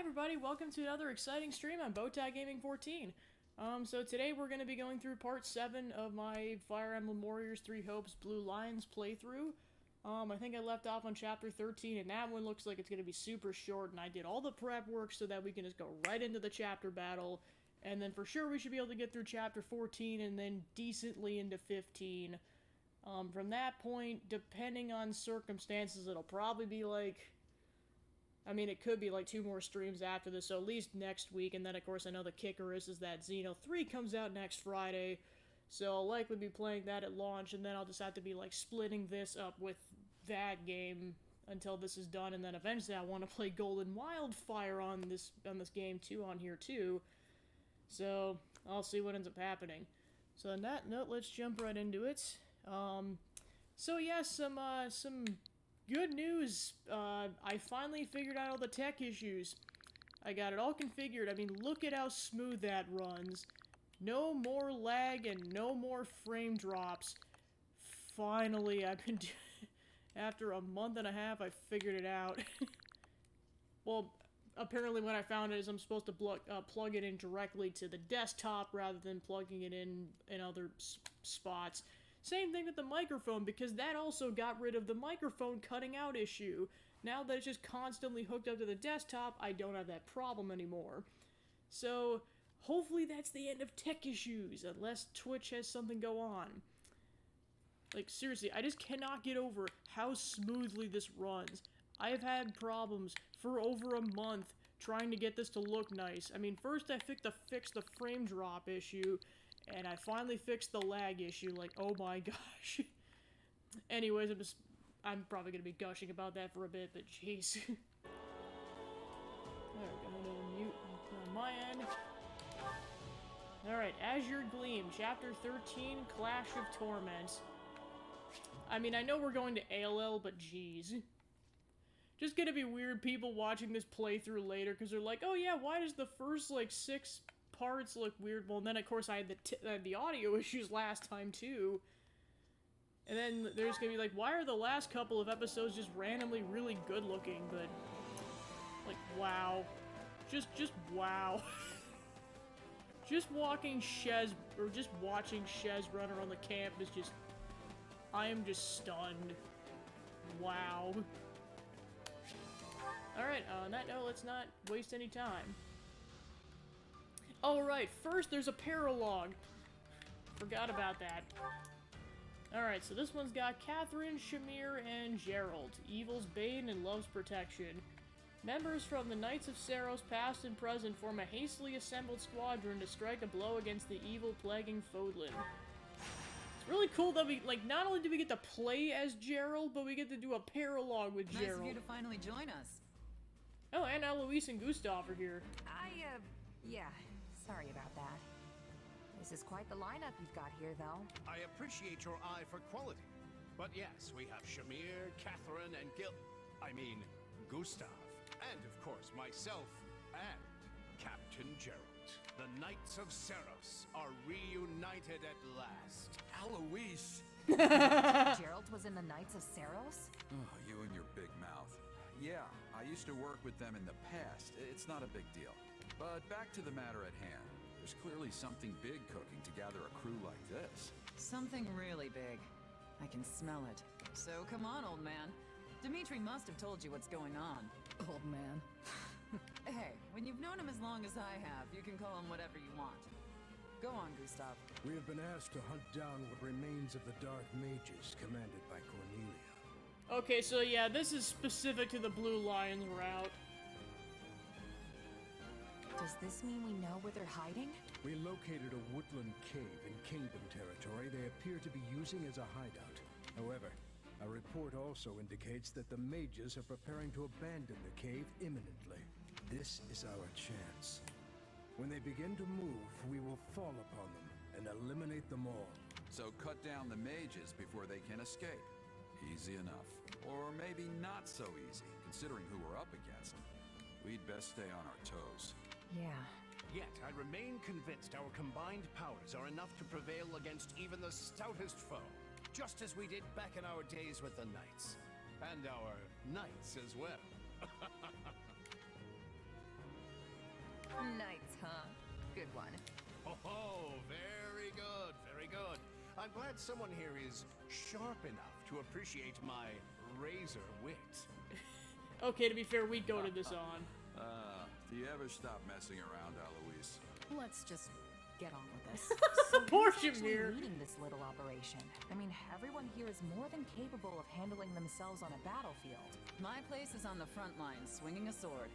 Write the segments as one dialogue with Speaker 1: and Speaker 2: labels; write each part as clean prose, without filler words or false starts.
Speaker 1: everybody, welcome to another exciting stream on Bowtie Gaming 14. So today we're going to be going through part 7 of my Fire Emblem Warriors 3 Hopes Blue Lions playthrough. I think I left off on chapter 13, and that one looks like it's going to be super short, and I did all the prep work so that we can just go right into the chapter battle, and then for sure we should be able to get through chapter 14 and then decently into 15. From that point, depending on circumstances, it'll probably be like... I mean, it could be like 2 more streams after this, so at least next week, and then of course I know the kicker is that Xeno 3 comes out next Friday, so I'll likely be playing that at launch, and then I'll just have to be like splitting this up with that game until this is done, and then eventually I want to play Golden Wildfire on this game too, on here too, so I'll see what ends up happening. So on that note, let's jump right into it. So yeah, some good news. I finally figured out all the tech issues. I got it all configured. I mean, look at how smooth that runs. No more lag and no more frame drops. Finally, I've been after a month and a half, I figured it out. Well, apparently what I found is I'm supposed to plug it in directly to the desktop rather than plugging it in other spots. Same thing with the microphone, because that also got rid of the microphone cutting out issue. Now that it's just constantly hooked up to the desktop, I don't have that problem anymore. So, hopefully that's the end of tech issues, unless Twitch has something go on. Like, seriously, I just cannot get over how smoothly this runs. I have had problems for over a month trying to get this to look nice. I mean, first I fixed the frame drop issue, and I finally fixed the lag issue, like, oh my gosh. Anyways, I'm probably gonna be gushing about that for a bit, but jeez. Alright, I'm gonna mute on my end. Alright, Azure Gleam, Chapter 13, Clash of Torment. I mean, I know we're going to ALL, but jeez. Just gonna be weird people watching this playthrough later, because they're like, oh yeah, why does the first, like, 6 parts look weird? Well, and then of course I had the audio issues last time too, and then there's gonna be like, why are the last couple of episodes just randomly really good looking? But like, wow, just wow. Just watching Shez run around the camp is just, I am just stunned. Wow. Alright, on that note, let's not waste any time. Alright, first there's a paralogue. Forgot about that. Alright, so this one's got Catherine, Shamir, and Gerald. Evil's bane and love's protection. Members from the Knights of Saros, past and present, form a hastily assembled squadron to strike a blow against the evil plaguing Fodlan. It's really cool that we, like, not only do we get to play as Gerald, but we get to do a paralogue with Gerald.
Speaker 2: Nice of you to finally join us.
Speaker 1: Oh, and now Luis and Gustav are here.
Speaker 3: Yeah. Sorry about that. This is quite the lineup you've got here, though.
Speaker 4: I appreciate your eye for quality. But yes, we have Shamir, Catherine, and Gustav. And, of course, myself and Captain Gerald. The Knights of Saros are reunited at last.
Speaker 5: Alois!
Speaker 3: Gerald was in the Knights of Saros?
Speaker 5: Oh, you and your big mouth. Yeah, I used to work with them in the past. It's not a big deal. But back to the matter at hand. There's clearly something big cooking to gather a crew like this.
Speaker 2: Something really big. I can smell it. So come on, old man. Dimitri must have told you what's going on. Old man. Hey, when you've known him as long as I have, you can call him whatever you want. Go on, Gustav.
Speaker 6: We have been asked to hunt down what remains of the Dark Mages commanded by Cornelia.
Speaker 1: Okay, so yeah, this is specific to the Blue Lions route.
Speaker 3: Does this mean we know where they're hiding?
Speaker 6: We located a woodland cave in Kingdom territory they appear to be using as a hideout. However, a report also indicates that the mages are preparing to abandon the cave imminently. This is our chance. When they begin to move, we will fall upon them and eliminate them all.
Speaker 5: So cut down the mages before they can escape. Easy enough. Or maybe not so easy, considering who we're up against. We'd best stay on our toes.
Speaker 3: Yeah.
Speaker 4: Yet, I remain convinced our combined powers are enough to prevail against even the stoutest foe. Just as we did back in our days with the Knights. And our Knights as well.
Speaker 3: Knights, huh? Good one.
Speaker 4: Oh, very good, very good. I'm glad someone here is sharp enough to appreciate my razor wit.
Speaker 1: Okay, to be fair, we goaded this on.
Speaker 5: Do you ever stop messing around, Eloise?
Speaker 3: Let's just get on with this. So
Speaker 1: Poor
Speaker 3: who's actually
Speaker 1: Shamir.
Speaker 3: leading this little operation? I mean, everyone here is more than capable of handling themselves on a battlefield.
Speaker 2: My place is on the front line, swinging a sword.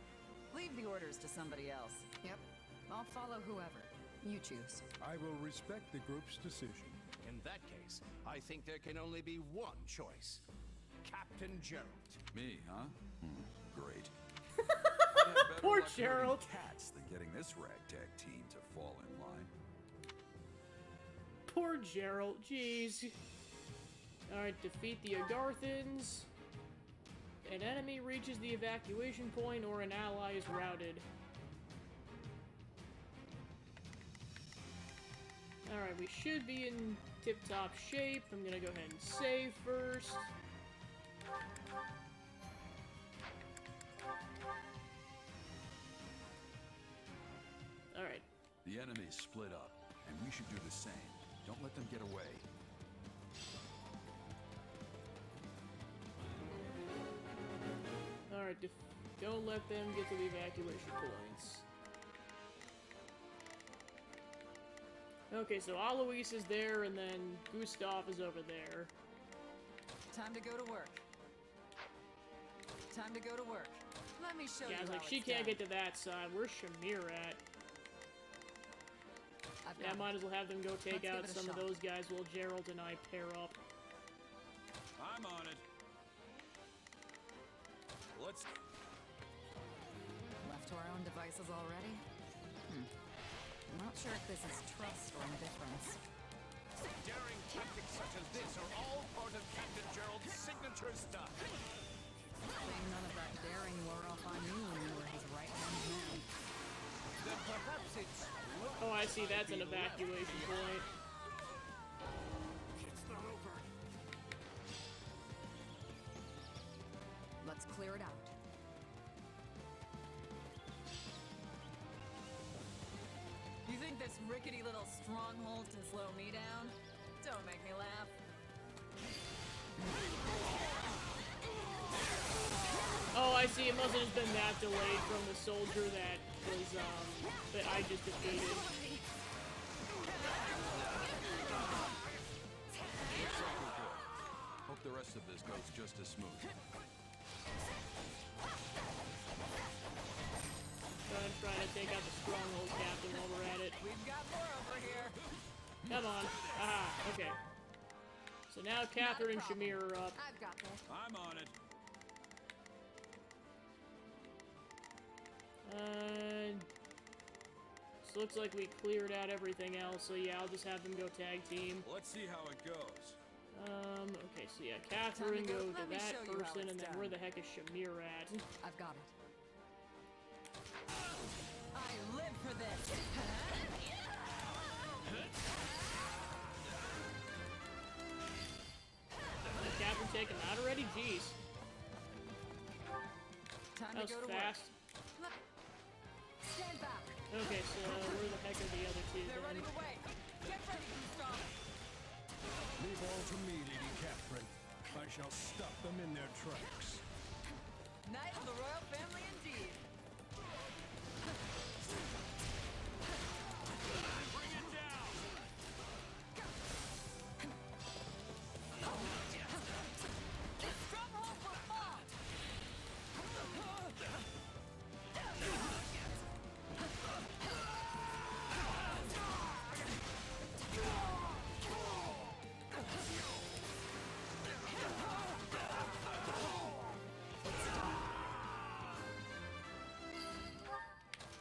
Speaker 2: Leave the orders to somebody else.
Speaker 3: Yep. I'll follow whoever. You choose.
Speaker 6: I will respect the group's decision.
Speaker 4: In that case, I think there can only be one choice. Captain Gerald.
Speaker 5: Me, huh? Great.
Speaker 1: Poor Gerald.
Speaker 5: Cats than getting this ragtag team to fall in line.
Speaker 1: Poor Gerald, jeez. Alright, defeat the Agarthans. An enemy reaches the evacuation point or an ally is routed. Alright, we should be in tip-top shape. I'm gonna go ahead and save first. Alright.
Speaker 5: The enemy's split up, and we should do the same. Don't let them get away.
Speaker 1: Alright, don't let them get to the evacuation points. Okay, so Alois is there, and then Gustav is over there.
Speaker 2: Time to go to work. Time to go to work. Let me show
Speaker 1: Yeah, I
Speaker 2: you
Speaker 1: was
Speaker 2: how
Speaker 1: like, she
Speaker 2: it's
Speaker 1: can't
Speaker 2: done.
Speaker 1: get to that side. Where's Shamir at?
Speaker 2: I've
Speaker 1: Yeah,
Speaker 2: got
Speaker 1: might
Speaker 2: it.
Speaker 1: as well have them go take
Speaker 2: Let's give
Speaker 1: out
Speaker 2: it a
Speaker 1: some of
Speaker 2: shot.
Speaker 1: those guys while Gerald and I pair up.
Speaker 5: I'm on it. Let's...
Speaker 3: Left to our own devices already? I'm not sure if this is trust or indifference.
Speaker 4: Daring tactics such as this are all part of Captain Gerald's signature stuff.
Speaker 3: None of that daring wore off on you when you were his right-hand man.
Speaker 4: Then perhaps it's...
Speaker 1: Oh, I see, that's an evacuation point.
Speaker 4: It's not over.
Speaker 3: Let's clear it out.
Speaker 2: You think this rickety little stronghold can slow me down? Don't make me laugh.
Speaker 1: Oh, I see, it must have just been that delayed from the soldier that was, that I just defeated.
Speaker 5: Hope the rest of this goes just as smooth.
Speaker 1: Trying to take out the stronghold captain while we're at it.
Speaker 2: We've got more over here.
Speaker 1: Come on. Aha, okay. So now Catherine and Shamir are up.
Speaker 3: I've got this.
Speaker 5: I'm on it.
Speaker 1: So looks like we cleared out everything else, so yeah, I'll just have them go tag team.
Speaker 5: Let's see how it goes.
Speaker 1: Okay, so yeah, Catherine
Speaker 2: Time to
Speaker 1: go
Speaker 2: go.
Speaker 1: to
Speaker 2: Let me
Speaker 1: that
Speaker 2: show you how
Speaker 1: person,
Speaker 2: it's
Speaker 1: and then
Speaker 2: done.
Speaker 1: where the heck is Shamir at?
Speaker 3: I've got it.
Speaker 2: I live for this.
Speaker 1: Did Catherine take him out already? Jeez.
Speaker 2: Time
Speaker 1: That
Speaker 2: to
Speaker 1: was
Speaker 2: go to
Speaker 1: fast.
Speaker 2: work.
Speaker 3: Stand back.
Speaker 1: Okay, so where the heck are the other two
Speaker 2: They're
Speaker 1: then?
Speaker 2: running away. Get ready, Gustav.
Speaker 6: Leave all to me, Lady Catherine. I shall stop them in their tracks.
Speaker 2: Knight of the royal family indeed.
Speaker 4: Bring it down!
Speaker 2: Stronghold will fall.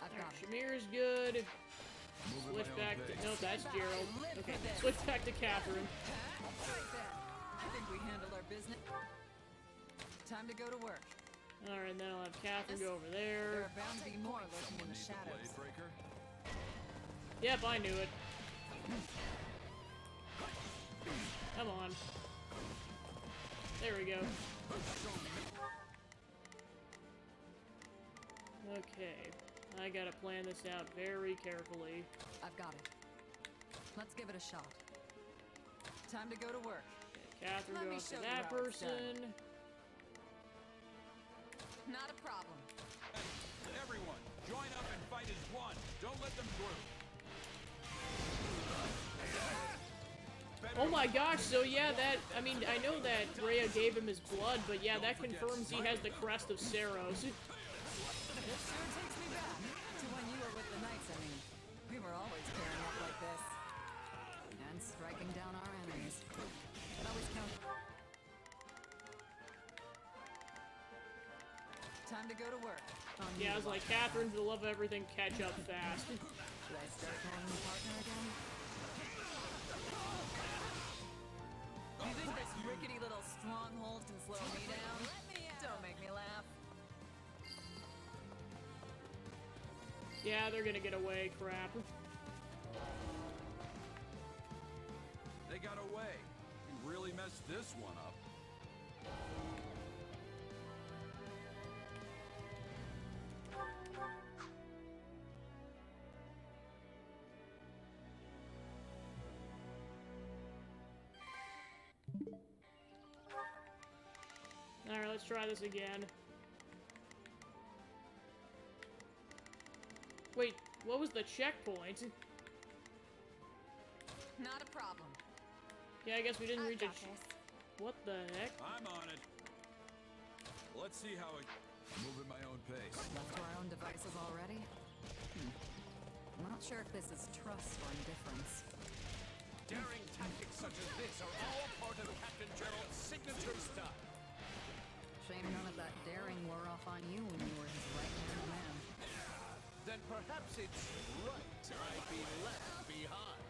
Speaker 3: I've got it.
Speaker 1: Shamir's good.
Speaker 5: Move
Speaker 1: Switch
Speaker 5: at my
Speaker 1: back
Speaker 5: own
Speaker 1: to...
Speaker 5: pace.
Speaker 1: Nope, that's Gerald.
Speaker 2: Live
Speaker 1: Okay,
Speaker 2: for this.
Speaker 1: switch back to Catherine.
Speaker 2: Right there. I think we handled our business. Time to go to work.
Speaker 1: Alright, then I'll have Catherine go over
Speaker 2: There
Speaker 1: there.
Speaker 2: are bound to be more lurking in the
Speaker 5: Needs a
Speaker 2: shadows.
Speaker 5: blade breaker?
Speaker 1: Yep, I knew it. Come on. There we go. Okay. I gotta plan this out very carefully.
Speaker 2: I've got it. Let's give it a shot. Time to go to work.
Speaker 1: Catherine
Speaker 2: Let me
Speaker 1: goes to
Speaker 2: show you
Speaker 1: that
Speaker 2: how it's done.
Speaker 1: person.
Speaker 2: Not a problem.
Speaker 5: Everyone, join up and fight as one. Don't let them through.
Speaker 1: Oh my gosh, so yeah, that, I mean, I know that Rhea gave him his blood, but yeah, that confirms he has the crest of Saros.
Speaker 2: It sure takes me back to when you were with the Knights, I mean. We were always pairing up like this. And striking down our enemies. But always count. Time to go to work.
Speaker 1: Yeah, I was like, Catherine, for the love of everything, catch up fast.
Speaker 2: Should I start calling you partner again? You think this rickety little stronghold can slow me down? Don't make me laugh.
Speaker 1: Yeah, they're gonna get away, crap.
Speaker 5: They got away. You really messed this one up.
Speaker 1: Alright, let's try this again. Wait, what was the checkpoint?
Speaker 2: Not a problem.
Speaker 1: Yeah, I guess we didn't
Speaker 3: I've
Speaker 1: reach a
Speaker 3: got this.
Speaker 1: What the heck?
Speaker 5: I'm on it. Let's see how it... Move at my own pace.
Speaker 2: Left to our own devices already? I'm not sure if this is trust or indifference.
Speaker 4: Daring tactics such as this are all part of Captain Gerald's signature style.
Speaker 2: Shame none of that daring wore off on you when you were his right-hand man.
Speaker 4: Then perhaps it's right I be left behind.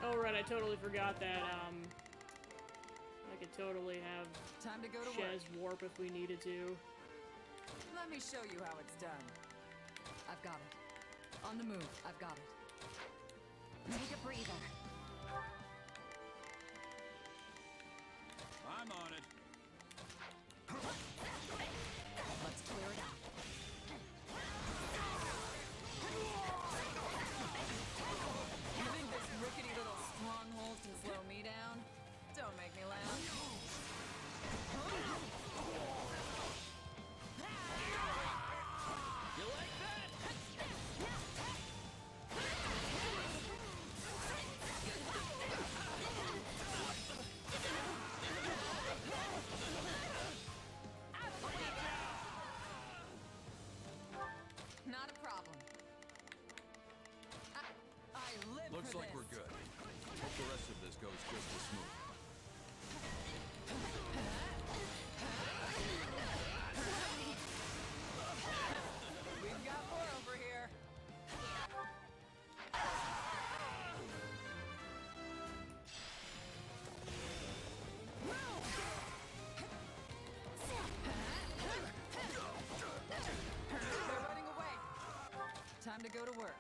Speaker 1: Oh, right, I totally forgot that, I could totally have
Speaker 2: Time to go to
Speaker 1: Shez
Speaker 2: work.
Speaker 1: warp if we needed to.
Speaker 2: Let me show you how it's done. I've got it. On the move. I've got it.
Speaker 3: Take a breather.
Speaker 5: I'm on it.
Speaker 2: Let's clear it out. You think this rickety little stronghold can slow me down? Don't make me laugh.
Speaker 4: You like that?
Speaker 2: Not a problem. I live
Speaker 5: Looks
Speaker 2: for
Speaker 5: like
Speaker 2: this.
Speaker 5: we're good. Hope the rest of this goes just as smooth.
Speaker 2: We've got more over here. They're running away. Time to go to work.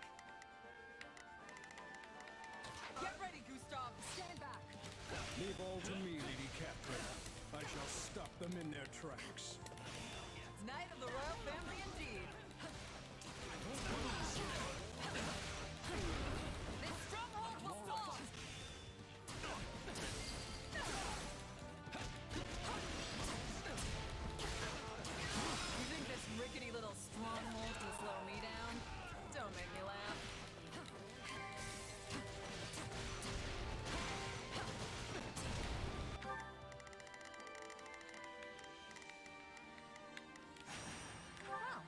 Speaker 2: Get ready, Gustav. Stand back.
Speaker 6: Leave all to me, Lady Catherine. I shall stop them in their tracks.
Speaker 2: Knight of the royal family indeed. This stronghold will fall. You think this rickety little stronghold can slow me down? Don't make me laugh.
Speaker 3: Well,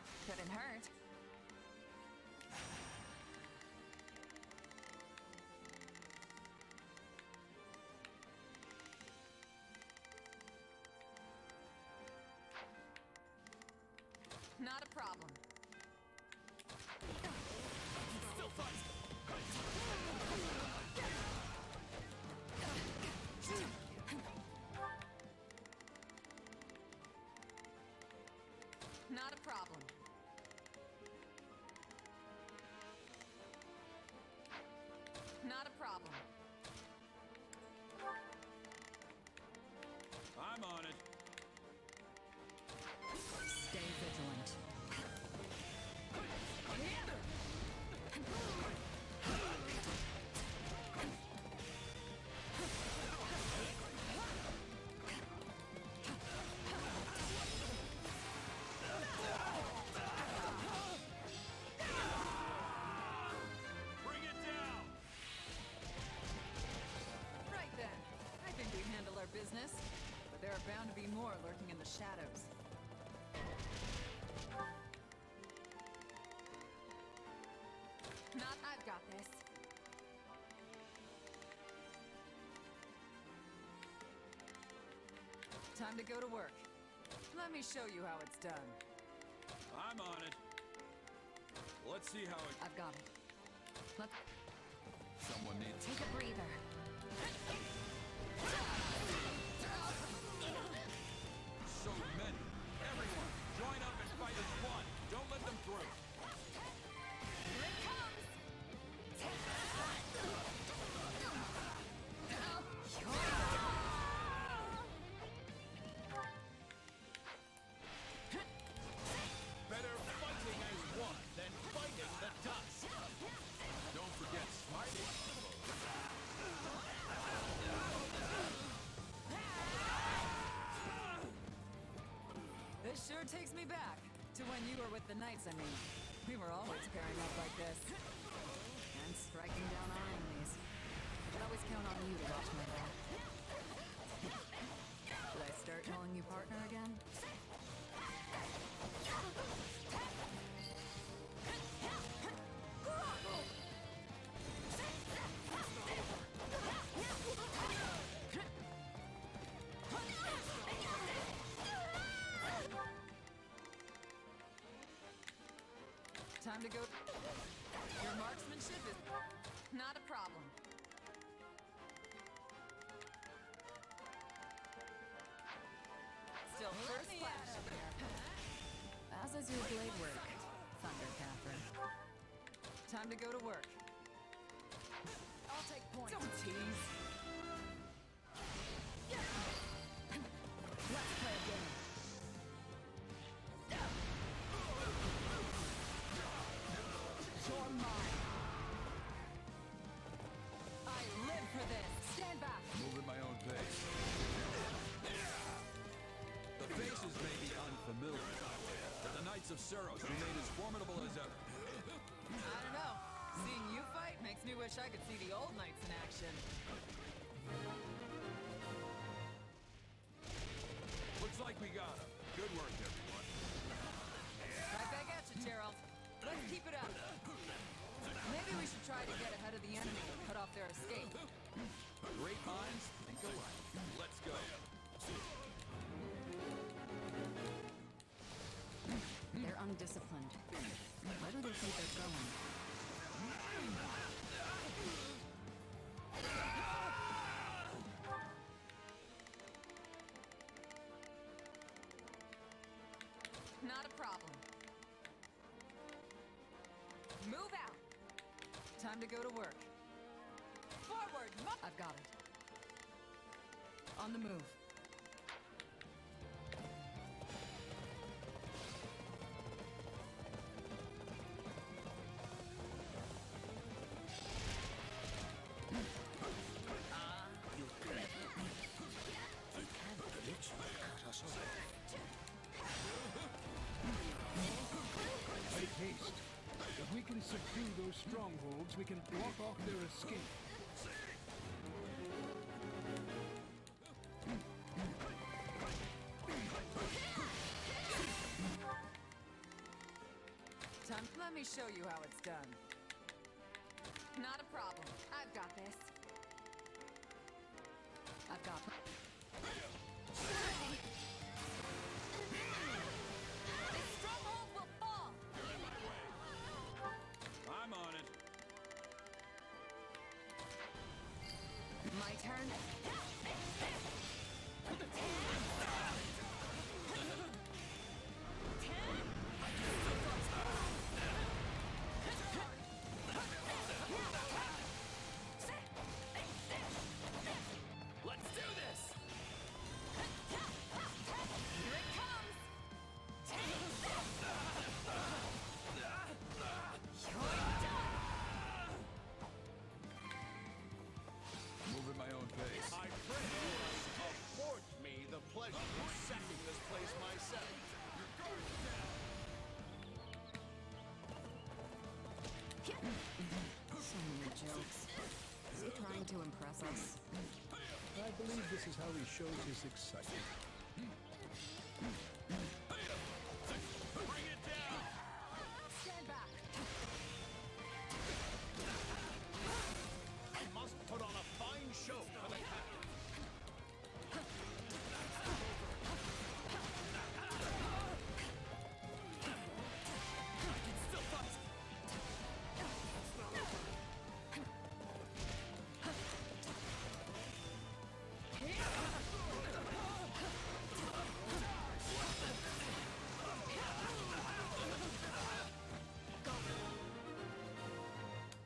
Speaker 2: are bound to be more lurking in the shadows.
Speaker 3: Not, I've got this.
Speaker 2: Time to go to work. Let me show you how it's done.
Speaker 5: I'm on it. Let's see how it...
Speaker 3: I've got it. Let's
Speaker 5: Someone needs...
Speaker 3: take a breather.
Speaker 5: So many. Everyone, join up and fight as one. Don't let them through.
Speaker 3: Here it comes!
Speaker 4: Better fighting as one than fighting the dust.
Speaker 5: Don't forget smiting.
Speaker 2: This sure takes me back to when you were with the Knights, I mean. We were always pairing up like this.
Speaker 3: And striking down our enemies. I could always count on you to watch my back. Should I start calling you partner again?
Speaker 2: Time to go. Your marksmanship is not a problem. Still first class.
Speaker 3: As is your blade work, Thunder Catherine.
Speaker 2: Time to go to work.
Speaker 3: I'll take points.
Speaker 2: Don't tease.
Speaker 3: Let's play a game. You're mine.
Speaker 2: I live for this.
Speaker 3: Stand back.
Speaker 5: Move at my own pace. The faces may be unfamiliar, but the Knights of Suros remain as formidable as ever.
Speaker 2: I don't know. Seeing you fight makes me wish I could see the old Knights in action.
Speaker 5: Looks like we got him. Good work, everyone.
Speaker 2: Right back at you, Gerald. Let's keep it up. Maybe we should try to get ahead of the enemy and cut off their escape.
Speaker 5: Great minds think alike. Let's go.
Speaker 3: They're undisciplined. Where do they think they're going?
Speaker 2: Not a problem. Move out. Time to go to work. Forward!
Speaker 3: I've got it. On the move.
Speaker 6: Make haste. If we can subdue those strongholds, we can block off their escape.
Speaker 2: Time. Let me show you how it's done.
Speaker 3: Not a problem. I've got this. I've got this. This stronghold will fall!
Speaker 5: I'm on it.
Speaker 3: My turn.
Speaker 4: Let's do this!
Speaker 3: Here it comes! You're done!
Speaker 5: Move at my own pace.
Speaker 4: I pray you afford me the pleasure of sacking this place myself.
Speaker 3: So many jokes. Is he trying to impress us?
Speaker 6: I believe this is how he shows his excitement.
Speaker 4: Bring it down!
Speaker 2: Stand back.
Speaker 4: I must put on a fine show for the captain.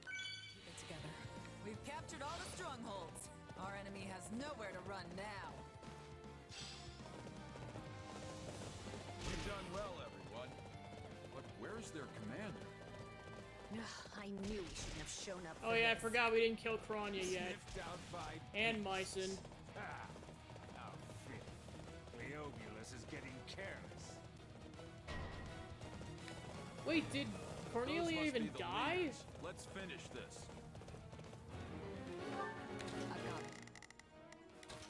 Speaker 2: Keep it together. We've captured all the strongholds. Our enemy has nowhere to run now.
Speaker 5: You've done well, everyone. But where's their commander?
Speaker 3: I knew we shouldn't have shown up.
Speaker 1: Oh
Speaker 3: for
Speaker 1: yeah, I
Speaker 3: this.
Speaker 1: forgot we didn't kill Kranya yet.
Speaker 7: Sniffed out by
Speaker 1: And Mycen.
Speaker 7: How filthy. Leobulus is getting careless.
Speaker 1: Wait, did
Speaker 5: Those
Speaker 1: Cornelia
Speaker 5: must
Speaker 1: even
Speaker 5: be the
Speaker 1: die?
Speaker 5: leaders. Let's finish this.
Speaker 2: I've got it.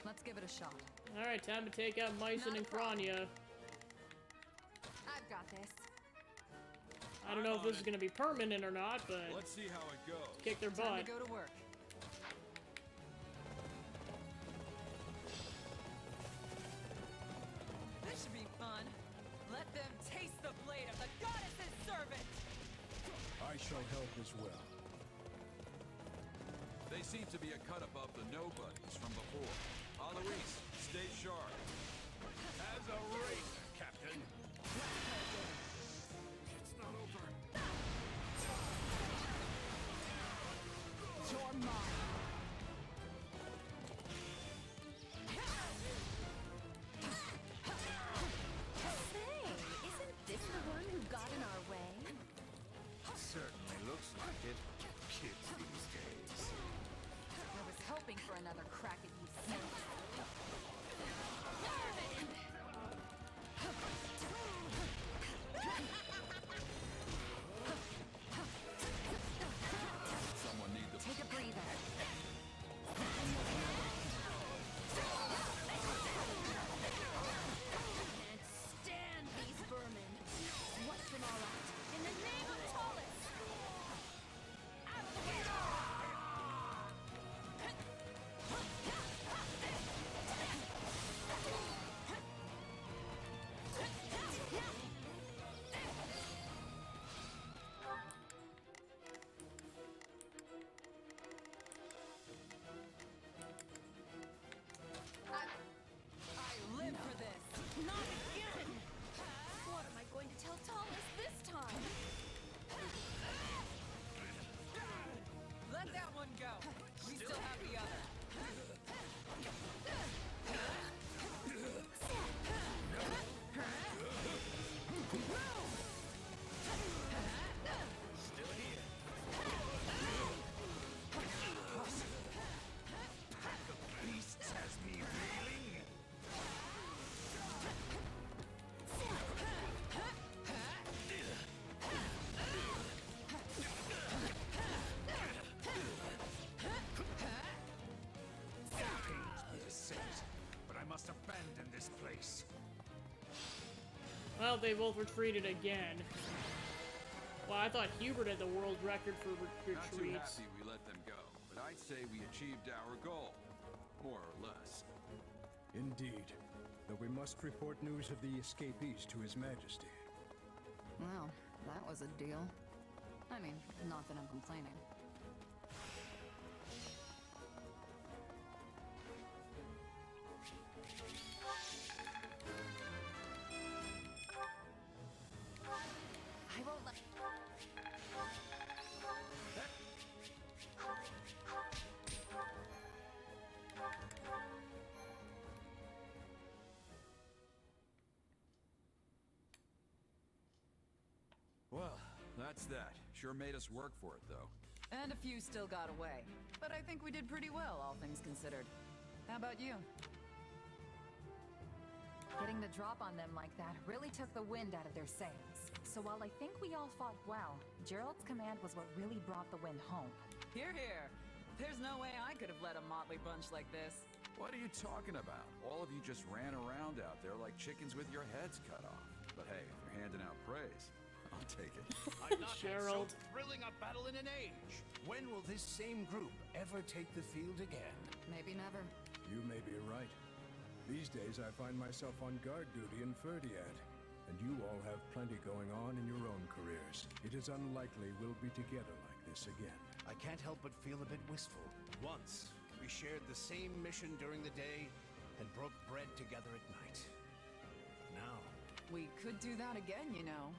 Speaker 2: Let's give it a shot.
Speaker 1: Alright, time to take out Mycen
Speaker 2: Not a
Speaker 1: and
Speaker 2: problem.
Speaker 1: Kranya.
Speaker 3: I've got this.
Speaker 1: I don't know if this is gonna be permanent or not, but
Speaker 5: Let's see how it goes.
Speaker 1: kick their
Speaker 2: Time
Speaker 1: butt.
Speaker 2: to go to work. This should be fun. Let them taste the blade of the goddess's servant.
Speaker 6: I shall help as well.
Speaker 5: They seem to be a cut above the nobodies from before. Alois, stay sharp.
Speaker 4: As a racer, Captain.
Speaker 7: It's not over.
Speaker 3: You're mine. Say, isn't this the one who got in our way?
Speaker 7: Certainly looks like it. Kids these days.
Speaker 3: I was hoping for another crack at you, saints.
Speaker 5: Someone need the...
Speaker 3: Take a breather. Can't stand these vermin. What's them all at? In the name of Tallus! Out of the way!
Speaker 2: I live for this.
Speaker 3: Not again! What am I going to tell Tallus this time?
Speaker 2: Let that one go. We still have the other.
Speaker 7: Still here. Pack of beasts has me reeling. Pains me to say it, but I must abandon this place.
Speaker 1: Well, they both retreated again. Well, I thought Hubert had the world record for
Speaker 5: Not too
Speaker 1: retreats.
Speaker 5: happy we let them go, but I'd say we achieved our goal. More or less.
Speaker 6: Indeed. Though we must report news of the escapees to His Majesty.
Speaker 2: Well, that was a deal. I mean, not that I'm complaining.
Speaker 3: I won't let...
Speaker 5: Well, that's that. Sure made us work for it, though.
Speaker 2: And a few still got away. But I think we did pretty well, all things considered. How about you?
Speaker 3: Getting the drop on them like that really took the wind out of their sails. So while I think we all fought well, Gerald's command was what really brought the wind home.
Speaker 2: Here, here. There's no way I could have led a motley bunch like this.
Speaker 5: What are you talking about? All of you just ran around out there like chickens with your heads cut off. But hey, if you're handing out praise, I'll take it.
Speaker 4: I've not had so
Speaker 1: Gerald.
Speaker 4: thrilling a battle in an age. When will this same group ever take the field again?
Speaker 2: Maybe never.
Speaker 6: You may be right. These days I find myself on guard duty in Ferdiad, and you all have plenty going on in your own careers. It is unlikely we'll be together like this again.
Speaker 4: I can't help but feel a bit wistful. Once, we shared the same mission during the day and broke bread together at night. Now,
Speaker 2: We could do that again, you know.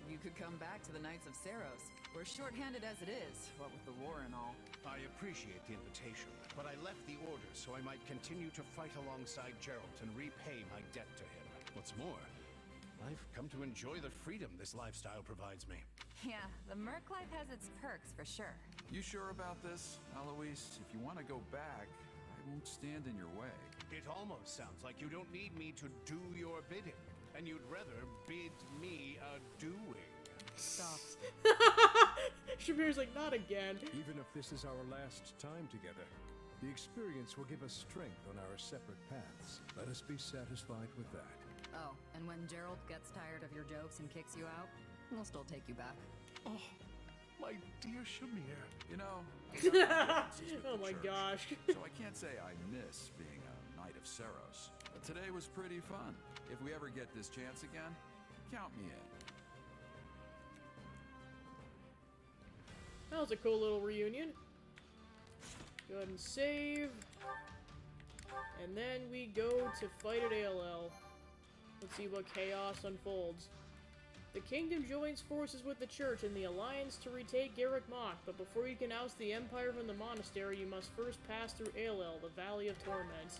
Speaker 2: You could come back to the Knights of Saros. We're short-handed as it is, what with the war and all.
Speaker 4: I appreciate the invitation, but I left the Order so I might continue to fight alongside Geralt and repay my debt to him. What's more, I've come to enjoy the freedom this lifestyle provides me.
Speaker 8: Yeah, the Merc life has its perks for sure.
Speaker 5: You sure about this, Eloise? If you want to go back, I won't stand in your way.
Speaker 4: It almost sounds like you don't need me to do your bidding, and you'd rather bid me a doing.
Speaker 2: Stop.
Speaker 1: Shamir's like, not again.
Speaker 6: Even if this is our last time together, the experience will give us strength on our separate paths. Let us be satisfied with that.
Speaker 2: Oh, and when Gerald gets tired of your jokes and kicks you out, we'll still take you back.
Speaker 4: Oh, my dear Shamir.
Speaker 5: You know,
Speaker 1: Oh my gosh.
Speaker 5: so I can't say I miss being a Knight of Saros. But today was pretty fun. If we ever get this chance again, count me in.
Speaker 1: That was a cool little reunion. Go ahead and save. And then we go to fight at ALL. Let's see what chaos unfolds. The kingdom joins forces with the church and the alliance to retake Garrick Mach, but before you can oust the empire from the monastery, you must first pass through ALL, the Valley of Torments.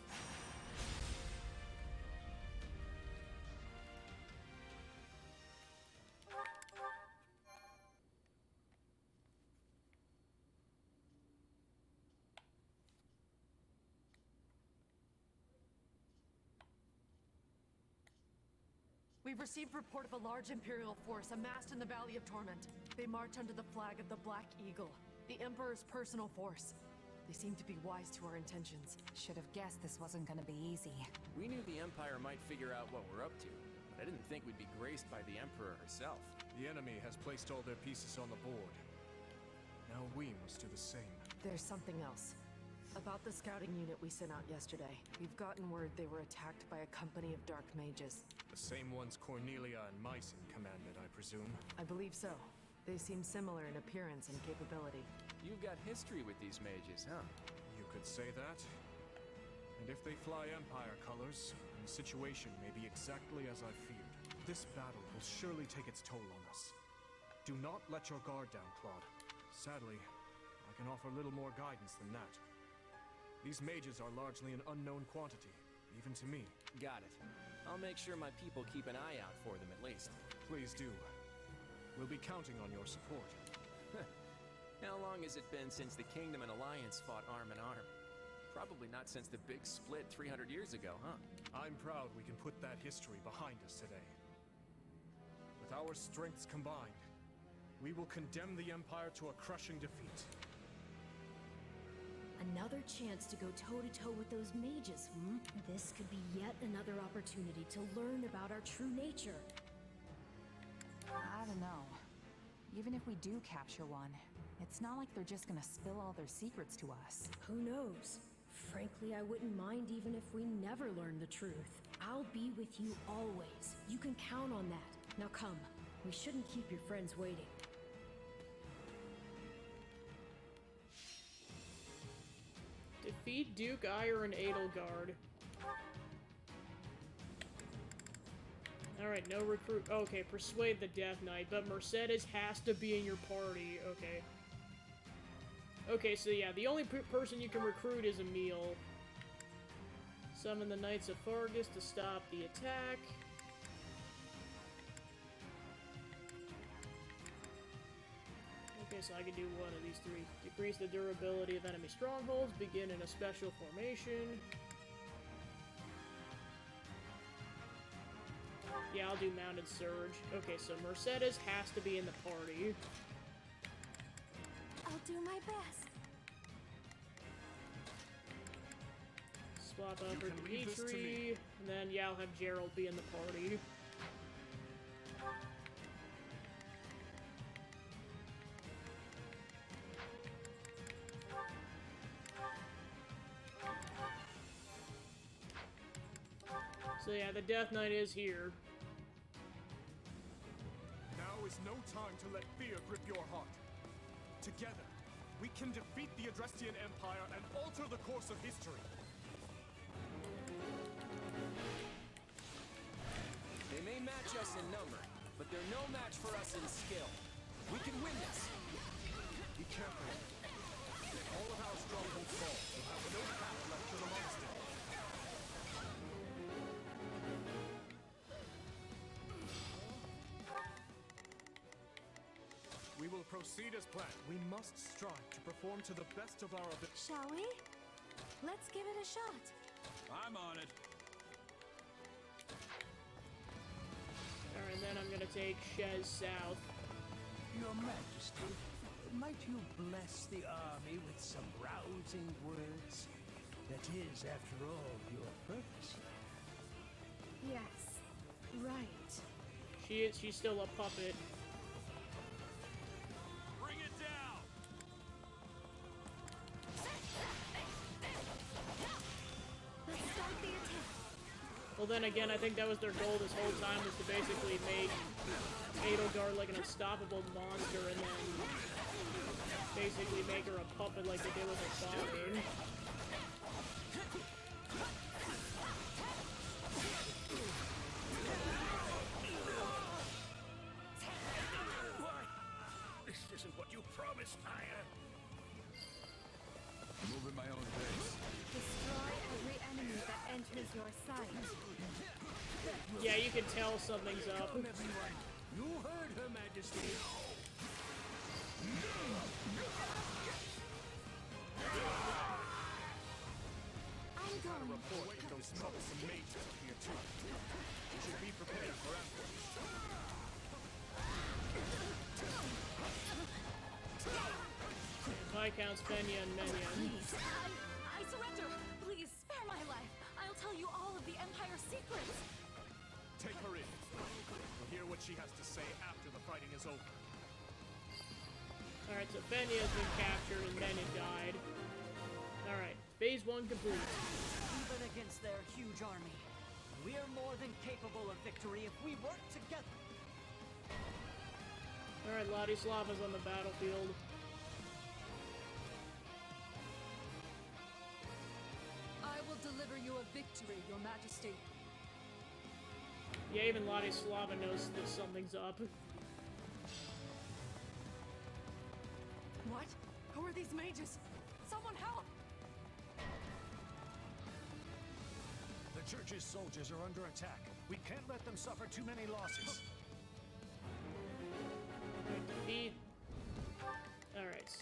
Speaker 9: We've received report of a large Imperial force amassed in the Valley of Torment. They march under the flag of the Black Eagle, the Emperor's personal force. They seem to be wise to our intentions.
Speaker 8: Should have guessed this wasn't gonna be easy.
Speaker 10: We knew the Empire might figure out what we're up to, but I didn't think we'd be graced by the Emperor herself.
Speaker 7: The enemy has placed all their pieces on the board. Now we must do the same.
Speaker 9: There's something else. About the scouting unit we sent out yesterday. We've gotten word they were attacked by a company of dark mages.
Speaker 7: The same ones Cornelia and Mycen commanded, I presume.
Speaker 9: I believe so. They seem similar in appearance and capability.
Speaker 10: You've got history with these mages, huh?
Speaker 7: You could say that. And if they fly Empire colors, the situation may be exactly as I feared. This battle will surely take its toll on us. Do not let your guard down, Claude. Sadly, I can offer little more guidance than that. These mages are largely an unknown quantity, even to me.
Speaker 10: Got it. I'll make sure my people keep an eye out for them at least.
Speaker 7: Please do. We'll be counting on your support.
Speaker 10: How long has it been since the Kingdom and Alliance fought arm in arm? Probably not since the big split 300 years ago, huh?
Speaker 7: I'm proud we can put that history behind us today. With our strengths combined, we will condemn the Empire to a crushing defeat.
Speaker 3: Another chance to go toe-to-toe with those mages, hmm? This could be yet another opportunity to learn about our true nature.
Speaker 8: I don't know. Even if we do capture one, it's not like they're just gonna spill all their secrets to us.
Speaker 3: Who knows? Frankly, I wouldn't mind even if we never learn the truth. I'll be with you always. You can count on that. Now come, we shouldn't keep your friends waiting.
Speaker 1: Defeat Duke Ire and Edelgard. Alright, no recruit. Okay, persuade the Death Knight, but Mercedes has to be in your party. Okay. Okay, so yeah, the only person you can recruit is Emil. Summon the Knights of Fargus to stop the attack. Okay, so I can do one of these three. Decrease the durability of enemy strongholds, begin in a special formation. Yeah, I'll do Mounted Surge. Okay, so Mercedes has to be in the party.
Speaker 3: I'll do my best.
Speaker 1: Swap out
Speaker 7: You
Speaker 1: for
Speaker 7: can leave this to me.
Speaker 1: Dimitri, and then yeah, I'll have Gerald be in the party. So yeah, the Death Knight is here.
Speaker 7: Now is no time to let fear grip your heart. Together, we can defeat the Adrestian Empire and alter the course of history.
Speaker 10: They may match us in number, but they're no match for us in skill. We can win this.
Speaker 7: Be careful. If all of our strongholds fall, we'll have no path left to the monster. We will proceed as planned. We must strive to perform to the best of our ability.
Speaker 3: Shall we? Let's give it a shot.
Speaker 5: I'm on it.
Speaker 1: Alright, then I'm gonna take Shez south.
Speaker 11: Your Majesty, might you bless the army with some rousing words? That is, after all, your purpose.
Speaker 3: Yes. Right.
Speaker 1: She's still a puppet.
Speaker 5: Bring it down!
Speaker 3: Let's start the attack.
Speaker 1: Well, then again, I think that was their goal this whole time, was to basically make Edelgard like an unstoppable monster, and then basically make her a puppet like they did with her father.
Speaker 11: This isn't what you promised, Aya.
Speaker 5: Moving my own pace.
Speaker 3: Destroy every enemy that enters your sight.
Speaker 1: Yeah, you can tell something's up.
Speaker 11: Come, everyone. You heard Her Majesty.
Speaker 3: I'm going.
Speaker 7: Report those troublesome mages are here too. You should be prepared for ambush.
Speaker 1: Viscounts Fenya and Menya.
Speaker 8: Please, I surrender. Please, spare my life. I'll tell you all of the Empire's secrets.
Speaker 7: Take her in. We'll hear what she has to say after the fighting is over.
Speaker 1: Alright, so Fenya has been captured and Menya died. Alright, phase 1 complete.
Speaker 12: Even against their huge army, we're more than capable of victory if we work together.
Speaker 1: Alright, Ladislava's on the battlefield.
Speaker 9: I will deliver you a victory, Your Majesty.
Speaker 1: Yeah, even Ladislava knows that something's up.
Speaker 9: What? Who are these mages? Someone help!
Speaker 11: The church's soldiers are under attack. We can't let them suffer too many losses.
Speaker 1: Defeat. Alright.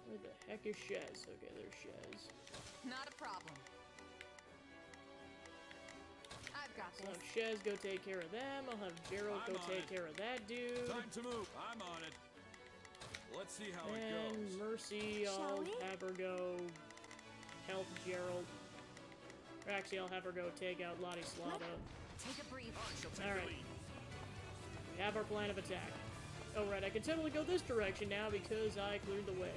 Speaker 1: Where the heck is Shez? Okay, there's Shez.
Speaker 8: Not a problem. I've got
Speaker 1: So
Speaker 8: this.
Speaker 1: Shez go take care of them. I'll have Gerald
Speaker 5: I'm
Speaker 1: go
Speaker 5: on
Speaker 1: take
Speaker 5: it.
Speaker 1: care of that dude.
Speaker 5: Time to move. I'm on it. Let's see how it
Speaker 1: And
Speaker 5: goes.
Speaker 1: Mercy,
Speaker 3: Shall
Speaker 1: I'll
Speaker 3: we?
Speaker 1: have her go help Gerald. Or actually, I'll have her go take out Ladislava.
Speaker 8: Take a breather.
Speaker 1: Alright. We have our plan of attack. Oh, right, I can totally go this direction now because I cleared the way.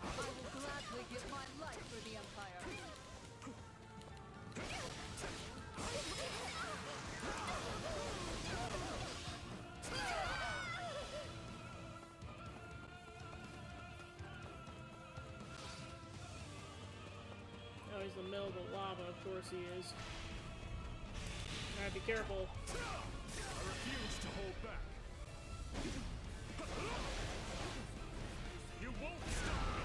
Speaker 9: I will gladly give my life for the Empire.
Speaker 1: Oh, he's in the middle of the lava, of course he is. Alright, be careful.
Speaker 7: I refuse to hold back. You won't stop me!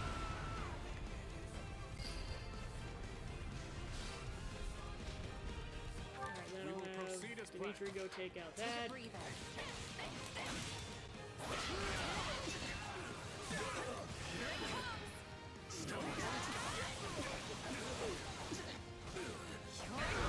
Speaker 1: Alright, then
Speaker 7: We will
Speaker 1: I'll
Speaker 7: proceed as
Speaker 1: have Dimitri go take out
Speaker 8: Take a
Speaker 1: that.
Speaker 8: breather. Here it comes.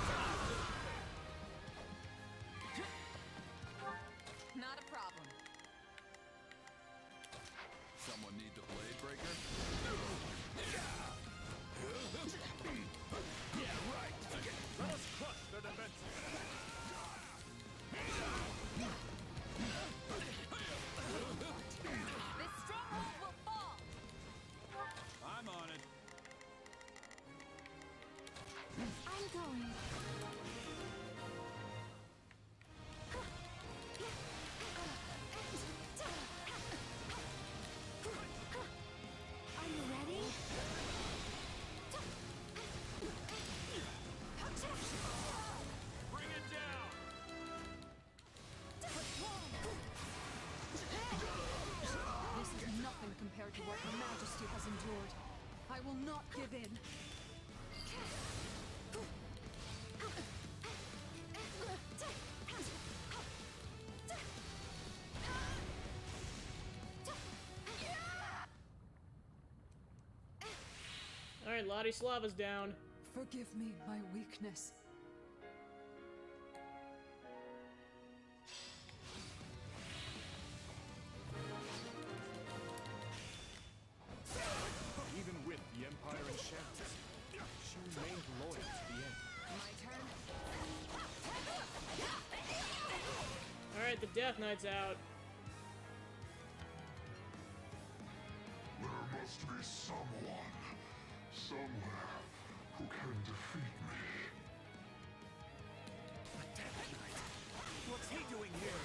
Speaker 2: compared to what Her Majesty has endured. I will not give in.
Speaker 1: Alright, Ladislava's down.
Speaker 2: Forgive me my weakness.
Speaker 7: Even with the Empire in shambles, she remained loyal to the end.
Speaker 2: My turn.
Speaker 1: Alright, the Death Knight's out.
Speaker 13: There must be someone, somewhere, who can defeat me.
Speaker 7: What's he doing here?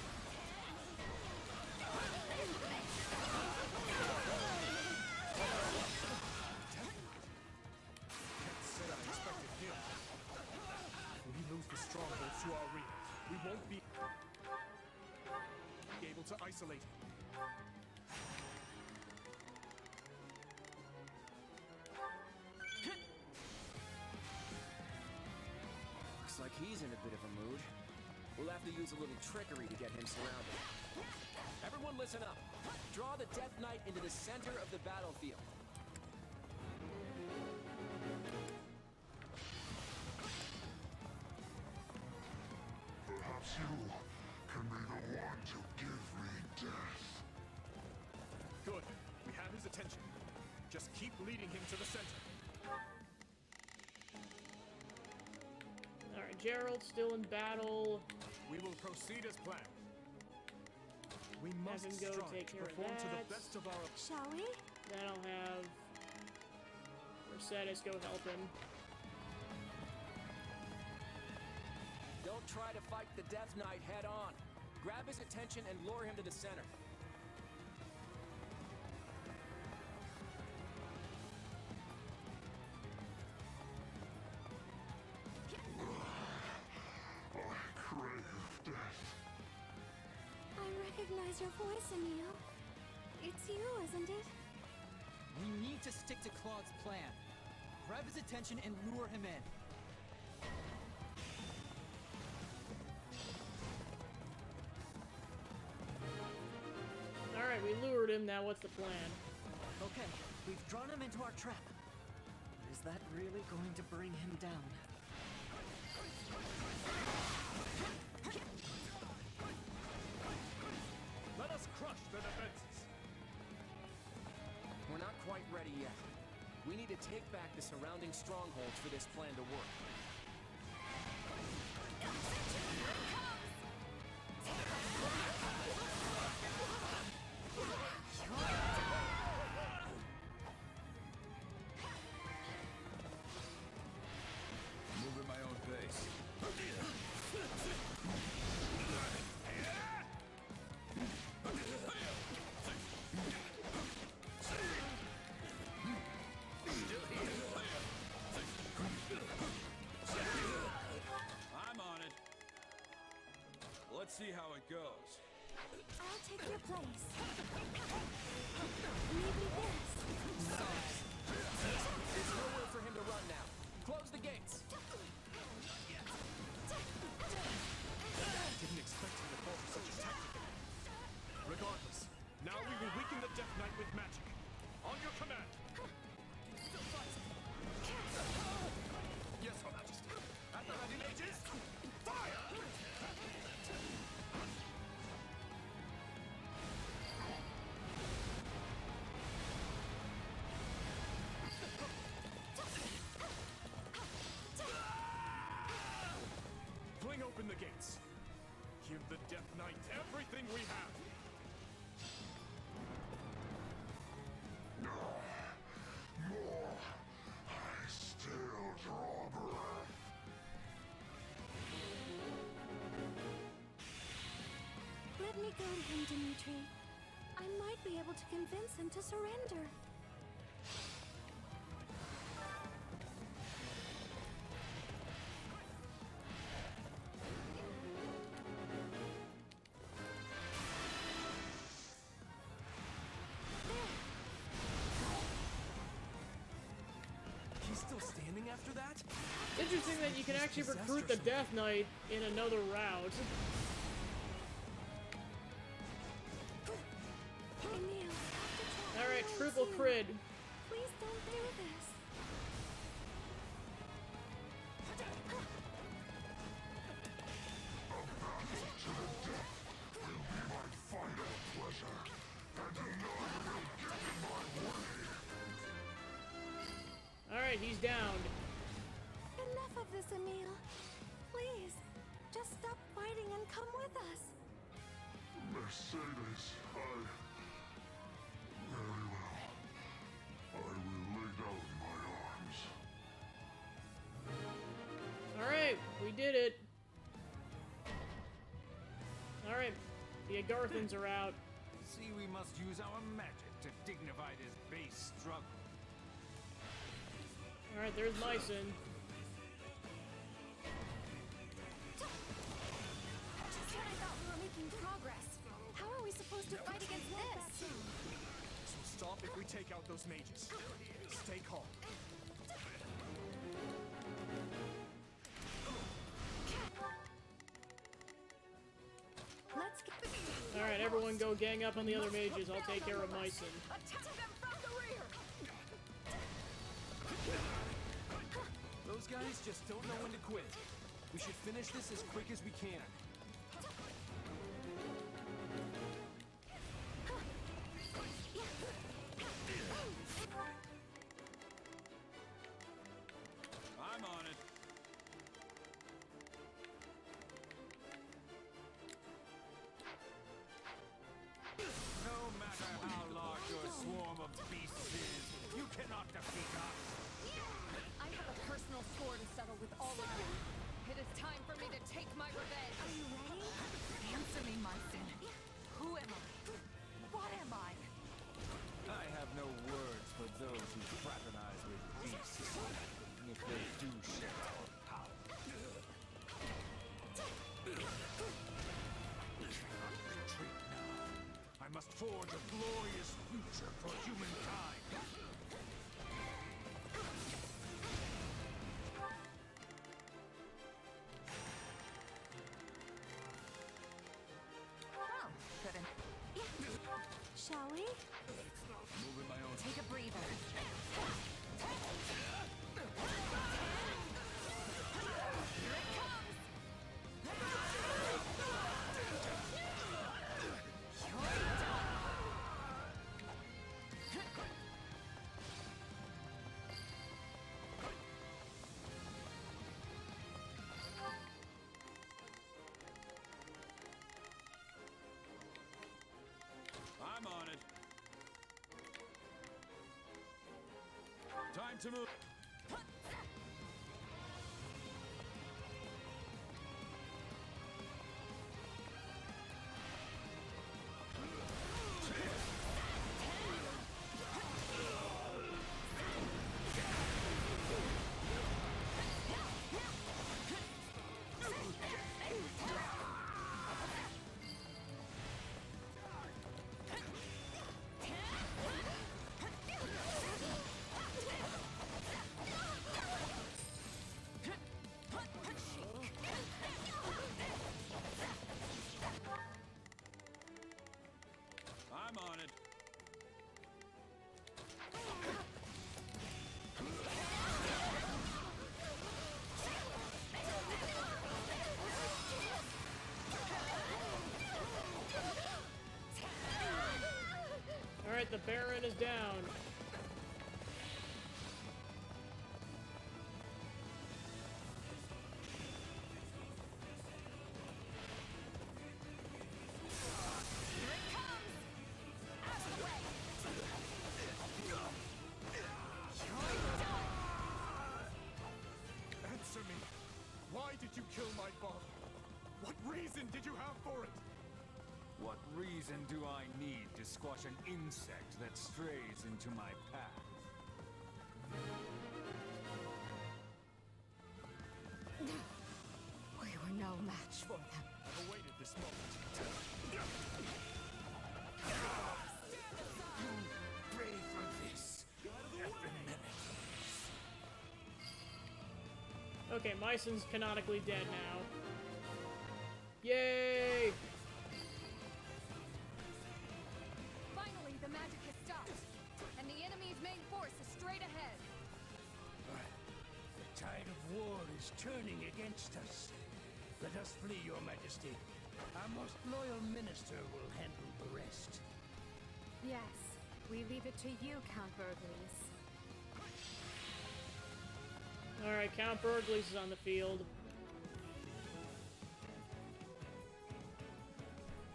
Speaker 7: Can't say I expected him. If we lose the strongholds to our rear, we won't be able to isolate him.
Speaker 10: Looks like he's in a bit of a mood. We'll have to use a little trickery to get him surrounded. Everyone listen up. Draw the Death Knight into the center of the battlefield.
Speaker 13: Perhaps you can be the one to give me death.
Speaker 7: Good. We have his attention. Just keep leading him to the center.
Speaker 1: Alright, Gerald's still in battle.
Speaker 7: We will proceed as planned. We must
Speaker 1: him go
Speaker 7: strive
Speaker 1: take
Speaker 7: to
Speaker 1: care of
Speaker 7: perform to the
Speaker 1: that.
Speaker 7: best of our...
Speaker 3: Shall we?
Speaker 1: Then I'll have Mercedes go help him.
Speaker 10: Don't try to fight the Death Knight head on. Grab his attention and lure him to the center.
Speaker 13: I crave death.
Speaker 3: I recognize your voice, Emil. It's you, isn't it?
Speaker 12: We need to stick to Claude's plan. Grab his attention and lure him in.
Speaker 1: Alright, we lured him, now what's the plan?
Speaker 12: Okay, we've drawn him into our trap. Is that really going to bring him down?
Speaker 7: Let us crush their defenses.
Speaker 10: We're not quite ready yet. We need to take back the surrounding strongholds for this plan to work.
Speaker 5: Move at my own pace. I'm on it. Let's see how it goes.
Speaker 3: I'll take your place. Maybe this.
Speaker 10: There's nowhere for him to run now. Close the gates.
Speaker 7: Didn't expect him to fall for such a tactic. Regardless, now we will weaken the Death Knight with magic. On your command. Yes, Her Majesty. At the ready, mages. Fire! Fling open the gates. Give the Death Knight everything we have.
Speaker 13: More. I still draw breath.
Speaker 3: Let me go to him, Dimitri. I might be able to convince him to surrender.
Speaker 10: He's still standing after that?
Speaker 1: It's interesting that you can actually recruit the Death Knight in another route. Alright, triple crit.
Speaker 3: Please don't do this.
Speaker 1: Alright, he's downed.
Speaker 3: Enough of this, Emil. Please, just stop fighting and come with us.
Speaker 13: Mercedes, very well. I will lay down my arms.
Speaker 1: Alright, we did it. Alright, the Agarthans are out.
Speaker 14: See, we must use our magic to dignify this base struggle.
Speaker 1: Alright, there's Myson.
Speaker 3: Just when I thought we were making progress. How are we supposed to fight against this?
Speaker 7: So stop if we take out those mages. Stay calm.
Speaker 3: Let's get...
Speaker 1: Alright, everyone go gang up on the other mages. I'll take care of Myson.
Speaker 2: Attack them from the rear!
Speaker 10: Those guys just don't know when to quit. We should finish this as quick as we can.
Speaker 14: I'm on it. No matter how large your swarm of beasts is, you cannot defeat us.
Speaker 2: I have a personal score to settle with all of you. It is time for me to take my revenge.
Speaker 3: Are you ready?
Speaker 2: Answer me, Myson. Who am I? What am I?
Speaker 14: I have no words for those who fraternize with beasts, if they do share our power. We cannot retreat now. I must forge a glorious future for humankind.
Speaker 2: Oh, couldn't.
Speaker 3: Shall we?
Speaker 14: Moving my own.
Speaker 2: Take a breather.
Speaker 14: I'm on it. Time to move. I'm on it.
Speaker 1: Alright, the Baron is down.
Speaker 7: Answer me. Why did you kill my father? What reason did you have for it?
Speaker 14: What reason do I need to squash an insect that strays into my path?
Speaker 2: We were no match for them.
Speaker 7: I've awaited this moment.
Speaker 14: Pray for this every minute.
Speaker 1: Okay, Myson's canonically dead now. Yay!
Speaker 15: Finally, the magic has stopped, and the enemy's main force is straight ahead.
Speaker 11: The tide of war is turning against us. Let us flee, Your Majesty. Our most loyal minister will handle the rest.
Speaker 15: Yes, we leave it to you, Count Burgleys.
Speaker 1: Alright, Count Burgleys is on the field.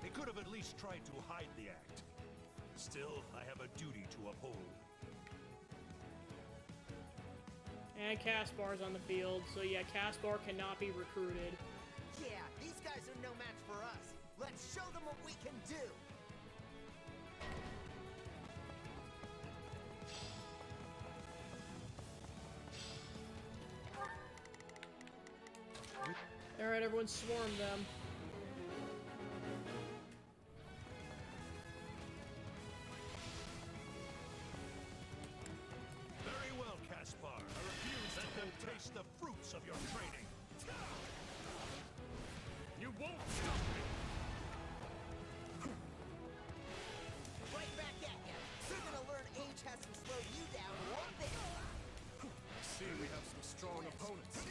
Speaker 16: They could have at least tried to hide the act. Still, I have a duty to uphold.
Speaker 1: And Caspar's on the field, so yeah, Caspar cannot be recruited.
Speaker 17: Yeah, these guys are no match for us. Let's show them what we can do.
Speaker 1: Alright, everyone swarm them.
Speaker 16: Very well, Caspar. I refuse to let them taste the fruits of your training. You won't stop me!
Speaker 17: Right back at ya. You're gonna learn age hasn't slowed you down one bit.
Speaker 7: I see we have some strong opponents.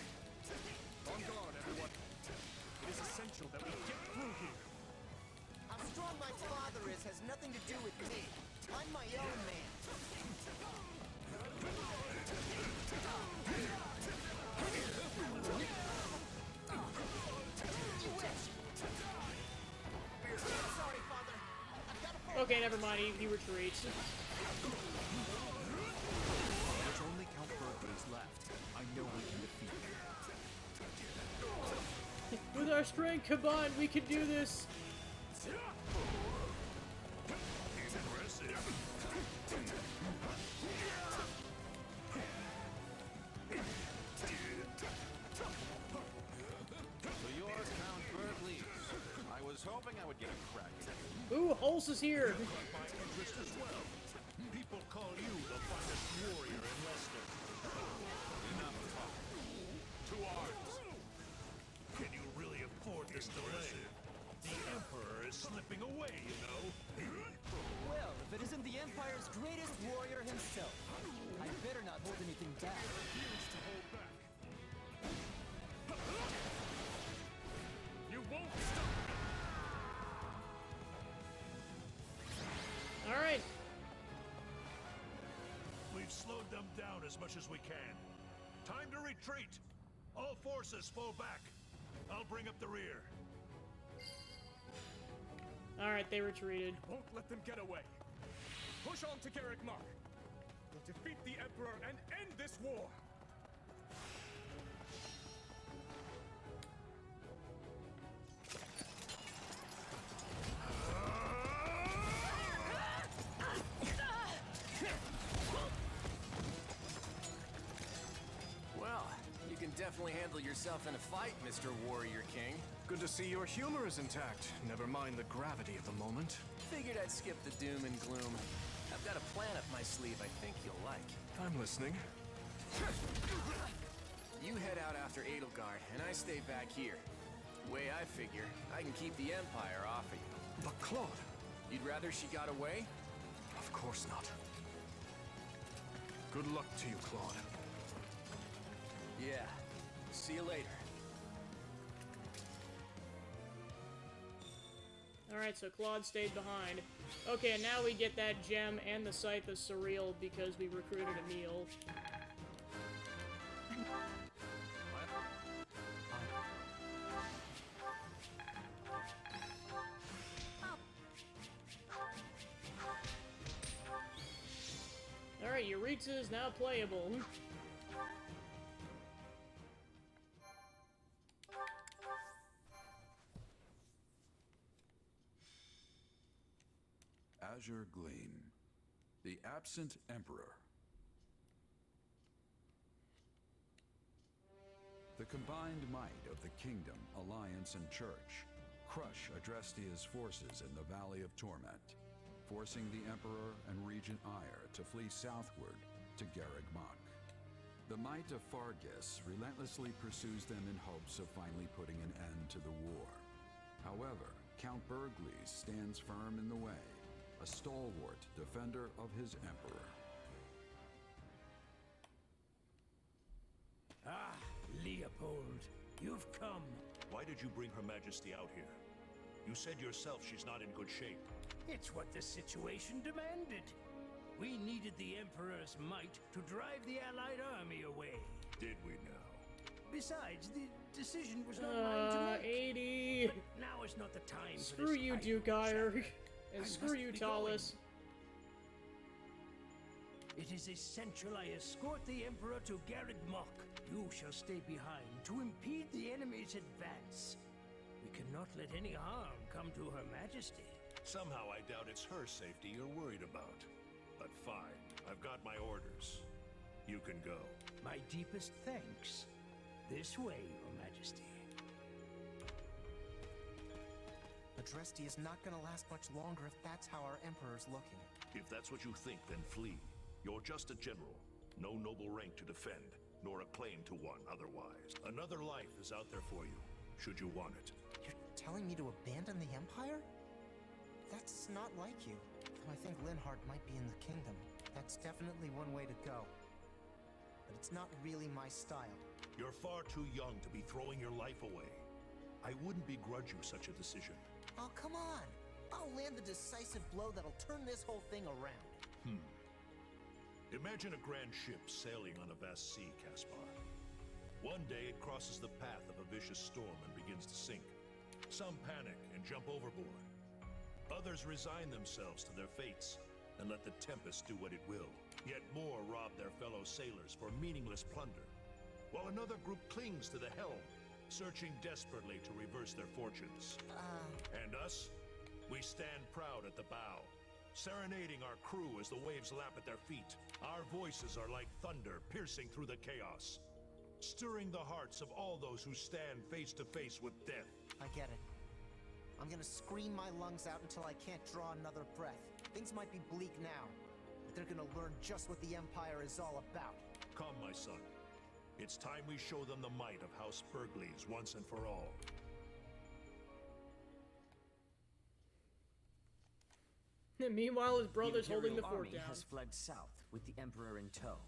Speaker 7: On guard, everyone. It is essential that we get through here.
Speaker 17: How strong my father is has nothing to do with me. I'm my own man. Sorry, Father. I've got to fall.
Speaker 1: Okay, never mind, he retreats.
Speaker 14: There's only Count Burgleys left. I know we can defeat him.
Speaker 1: With our strength combined, we can do this!
Speaker 16: Impressive.
Speaker 5: So you're Count Burgleys. I was hoping I would get a crack at it.
Speaker 1: Ooh, Hulse is here!
Speaker 16: My interest as well. People call you the finest warrior in Leicester.
Speaker 5: Enough talk.
Speaker 16: To arms. Can you really afford this delay? The Emperor is slipping away, you know.
Speaker 12: Well, if it isn't the Empire's greatest warrior himself, I better not hold anything back.
Speaker 16: Refuse to hold back. You won't stop me.
Speaker 1: Alright.
Speaker 16: We've slowed them down as much as we can. Time to retreat. All forces fall back. I'll bring up the rear.
Speaker 1: Alright, they retreated.
Speaker 7: Won't let them get away. Push on to Garrick Mark. We'll defeat the Emperor and end this war.
Speaker 10: Well, you can definitely handle yourself in a fight, Mr. Warrior King.
Speaker 7: Good to see your humor is intact. Never mind the gravity of the moment.
Speaker 10: Figured I'd skip the doom and gloom. I've got a plan up my sleeve I think you'll like.
Speaker 7: I'm listening.
Speaker 10: You head out after Edelgard, and I stay back here. Way I figure, I can keep the Empire off of you.
Speaker 7: But Claude...
Speaker 10: You'd rather she got away?
Speaker 7: Of course not. Good luck to you, Claude.
Speaker 10: Yeah. See you later.
Speaker 1: Alright, so Claude stayed behind. Okay, and now we get that gem and the Scythe of Surreal because we recruited Emil. Alright, Yuritsa is now playable.
Speaker 5: Azure Gleam. The Absent Emperor. The combined might of the Kingdom, Alliance, and Church crush Adrestia's forces in the Valley of Torment, forcing the Emperor and Regent Ire to flee southward to Garrick Mach. The might of Fargus relentlessly pursues them in hopes of finally putting an end to the war. However, Count Bergles stands firm in the way, a stalwart defender of his emperor.
Speaker 11: Ah, Leopold, you've come.
Speaker 16: Why did you bring Her Majesty out here? You said yourself she's not in good shape.
Speaker 11: It's what the situation demanded. We needed the Emperor's might to drive the Allied army away.
Speaker 16: Did we now?
Speaker 11: Besides, the decision was not mine to make.
Speaker 1: 80.
Speaker 11: But now is not the time for
Speaker 1: Screw
Speaker 11: this
Speaker 1: you,
Speaker 11: idle
Speaker 1: Dukeire.
Speaker 11: chatter.
Speaker 1: And
Speaker 11: I
Speaker 1: screw
Speaker 11: must
Speaker 1: you,
Speaker 11: be
Speaker 1: Talus.
Speaker 11: It is essential I escort the Emperor to Garreg Mach. You shall stay behind to impede the enemy's advance. We cannot let any harm come to Her Majesty.
Speaker 16: Somehow I doubt it's her safety you're worried about. But fine, I've got my orders. You can go.
Speaker 11: My deepest thanks. This way, Your Majesty.
Speaker 12: Adresti is not gonna last much longer if that's how our Emperor's looking.
Speaker 16: If that's what you think, then flee. You're just a general. No noble rank to defend, nor a claim to one otherwise. Another life is out there for you, should you want it.
Speaker 12: You're telling me to abandon the Empire? That's not like you. Though I think Linhardt might be in the kingdom. That's definitely one way to go. But it's not really my style.
Speaker 16: You're far too young to be throwing your life away. I wouldn't begrudge you such a decision.
Speaker 12: Oh, come on! I'll land the decisive blow that'll turn this whole thing around.
Speaker 16: Imagine a grand ship sailing on a vast sea, Caspar. One day it crosses the path of a vicious storm and begins to sink. Some panic and jump overboard. Others resign themselves to their fates and let the tempest do what it will. Yet more rob their fellow sailors for meaningless plunder, while another group clings to the helm, searching desperately to reverse their fortunes. And us? We stand proud at the bow, serenading our crew as the waves lap at their feet. Our voices are like thunder piercing through the chaos, stirring the hearts of all those who stand face to face with death.
Speaker 12: I get it. I'm gonna scream my lungs out until I can't draw another breath. Things might be bleak now, but they're gonna learn just what the Empire is all about.
Speaker 16: Come, my son. It's time we show them the might of House Bergles once and for all.
Speaker 1: And meanwhile, his brother's holding the
Speaker 10: Imperial
Speaker 1: fort
Speaker 10: army
Speaker 1: down.
Speaker 10: has fled south with the Emperor in tow.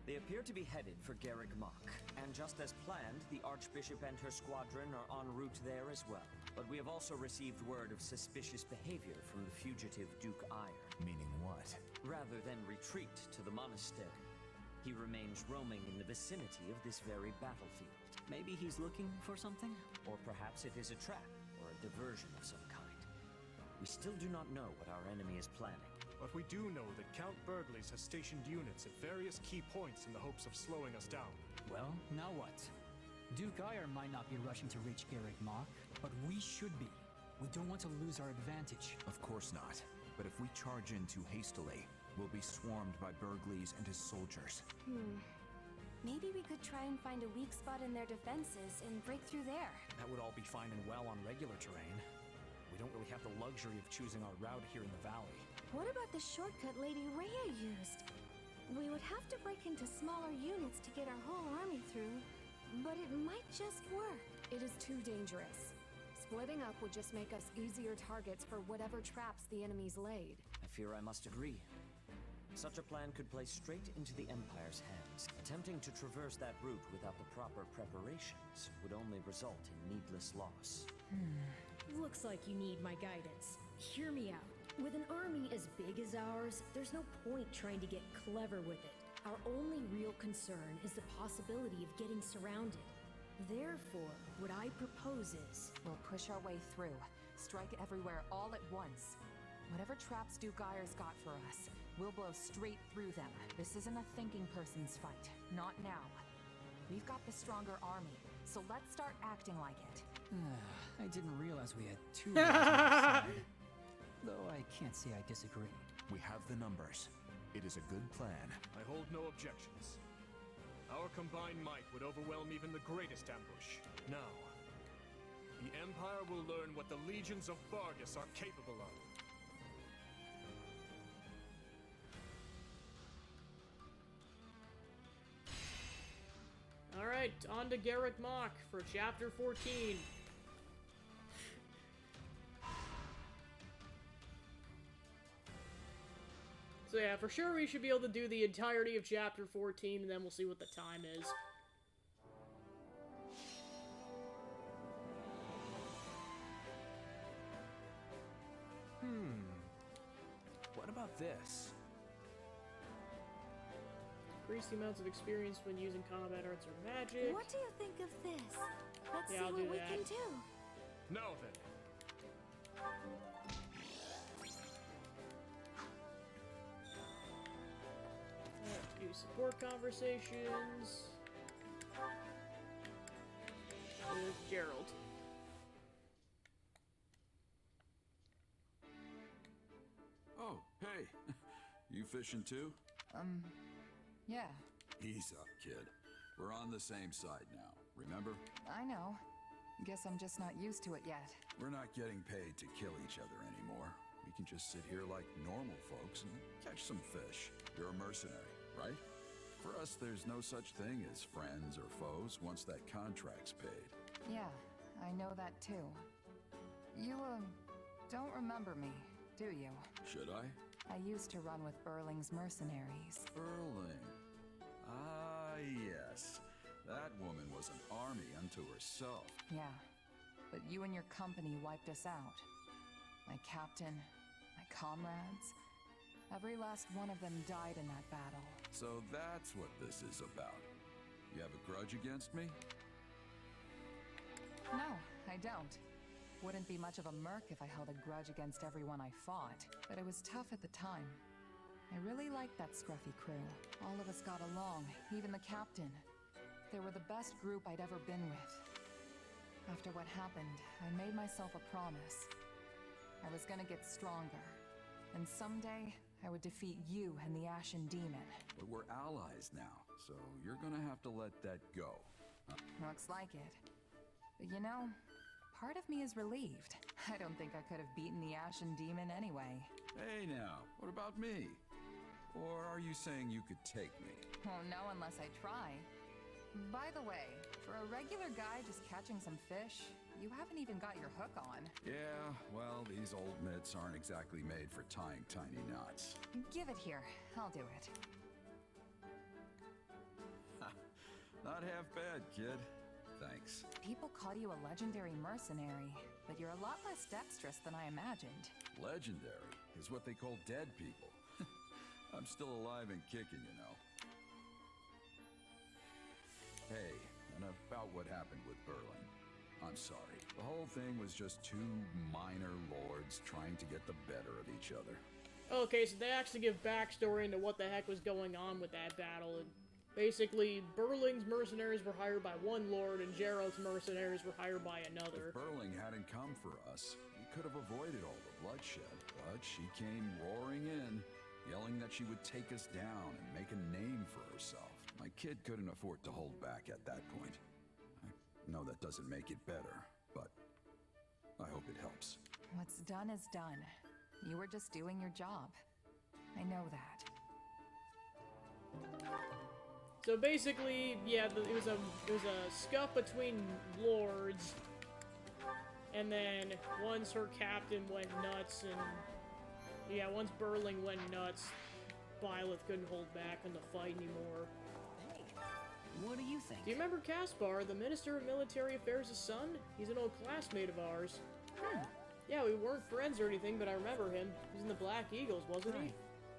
Speaker 10: They appear to be headed for Garreg Mach, and just as planned, the Archbishop and her squadron are en route there as well. But we have also received word of suspicious behavior from the fugitive Duke Ire.
Speaker 18: Meaning what?
Speaker 10: Rather than retreat to the monastery, he remains roaming in the vicinity of this very battlefield. Maybe he's looking for something? Or perhaps it is a trap, or a diversion of some kind. We still do not know what our enemy is planning.
Speaker 7: But we do know that Count Bergles has stationed units at various key points in the hopes of slowing us down.
Speaker 19: Well, now what? Duke Ire might not be rushing to reach Garreg Mach, but we should be. We don't want to lose our advantage.
Speaker 18: Of course not. But if we charge in too hastily, we'll be swarmed by Bergles and his soldiers.
Speaker 15: Maybe we could try and find a weak spot in their defenses and break through there.
Speaker 19: That would all be fine and well on regular terrain. We don't really have the luxury of choosing our route here in the valley.
Speaker 15: What about the shortcut Lady Rhea used? We would have to break into smaller units to get our whole army through, but it might just work.
Speaker 20: It is too dangerous. Splitting up would just make us easier targets for whatever traps the enemies laid.
Speaker 10: I fear I must agree. Such a plan could play straight into the Empire's hands. Attempting to traverse that route without the proper preparations would only result in needless loss.
Speaker 3: Looks like you need my guidance. Hear me out. With an army as big as ours, there's no point trying to get clever with it. Our only real concern is the possibility of getting surrounded. Therefore, what I propose is...
Speaker 8: We'll push our way through, strike everywhere all at once. Whatever traps Duke Ire's got for us, we'll blow straight through them. This isn't a thinking person's fight. Not now. We've got the stronger army, so let's start acting like it.
Speaker 19: I didn't realize we had two on our side. Though I can't say I disagree.
Speaker 18: We have the numbers. It is a good plan.
Speaker 7: I hold no objections. Our combined might would overwhelm even the greatest ambush. Now, the Empire will learn what the legions of Fargus are capable of.
Speaker 1: Alright, on to Garrick Mach for Chapter 14. So yeah, for sure we should be able to do the entirety of Chapter 14, and then we'll see what the time is.
Speaker 14: What about this?
Speaker 1: Increase the amounts of experience when using combat arts or magic.
Speaker 15: What do you think of this? Let's
Speaker 1: Yeah,
Speaker 15: see
Speaker 1: I'll
Speaker 15: what
Speaker 1: do
Speaker 15: we
Speaker 1: that.
Speaker 15: can do.
Speaker 7: Now then.
Speaker 1: I have to do support conversations with Gerald.
Speaker 5: Oh, hey. You fishing too?
Speaker 2: Yeah,
Speaker 5: Ease up, kid. We're on the same side now, remember?
Speaker 2: I know. Guess I'm just not used to it yet.
Speaker 5: We're not getting paid to kill each other anymore. We can just sit here like normal folks and catch some fish. You're a mercenary, right? For us, there's no such thing as friends or foes once that contract's paid.
Speaker 2: Yeah, I know that too. You, don't remember me, do you?
Speaker 5: Should I?
Speaker 2: I used to run with Burling's mercenaries.
Speaker 5: Burling. Ah, yes. That woman was an army unto herself.
Speaker 2: Yeah, but you and your company wiped us out. My captain, my comrades, every last one of them died in that battle.
Speaker 5: So that's what this is about. You have a grudge against me?
Speaker 2: No, I don't. Wouldn't be much of a merc if I held a grudge against everyone I fought, but it was tough at the time. I really liked that scruffy crew. All of us got along, even the captain. They were the best group I'd ever been with. After what happened, I made myself a promise. I was gonna get stronger, and someday I would defeat you and the Ashen Demon.
Speaker 5: But we're allies now, so you're gonna have to let that go.
Speaker 2: Looks like it. But you know, part of me is relieved. I don't think I could have beaten the Ashen Demon anyway.
Speaker 5: Hey now, what about me? Or are you saying you could take me?
Speaker 2: Oh, no, unless I try. By the way, for a regular guy just catching some fish, you haven't even got your hook on.
Speaker 5: Yeah, well, these old mitts aren't exactly made for tying tiny knots.
Speaker 2: Give it here. I'll do it.
Speaker 5: Not half bad, kid. Thanks.
Speaker 2: People call you a legendary mercenary, but you're a lot less dexterous than I imagined.
Speaker 5: Legendary is what they call dead people. I'm still alive and kicking, you know. Hey, and about what happened with Burling. I'm sorry. The whole thing was just two minor lords trying to get the better of each other.
Speaker 1: Okay, so they actually give backstory into what the heck was going on with that battle. And basically, Burling's mercenaries were hired by one lord, and Gerald's mercenaries were hired by another.
Speaker 5: If Burling hadn't come for us, we could have avoided all the bloodshed. But she came roaring in, yelling that she would take us down and make a name for herself. My kid couldn't afford to hold back at that point. I know that doesn't make it better, but I hope it helps.
Speaker 2: What's done is done. You were just doing your job. I know that.
Speaker 1: So basically, yeah, it was a scuff between lords, and then once her captain went nuts, and yeah, once Burling went nuts, Byleth couldn't hold back in the fight anymore.
Speaker 10: What do you think?
Speaker 1: Do you remember Caspar, the Minister of Military Affairs' son? He's an old classmate of ours. Yeah, we weren't friends or anything, but I remember him. He was in the Black Eagles, wasn't he?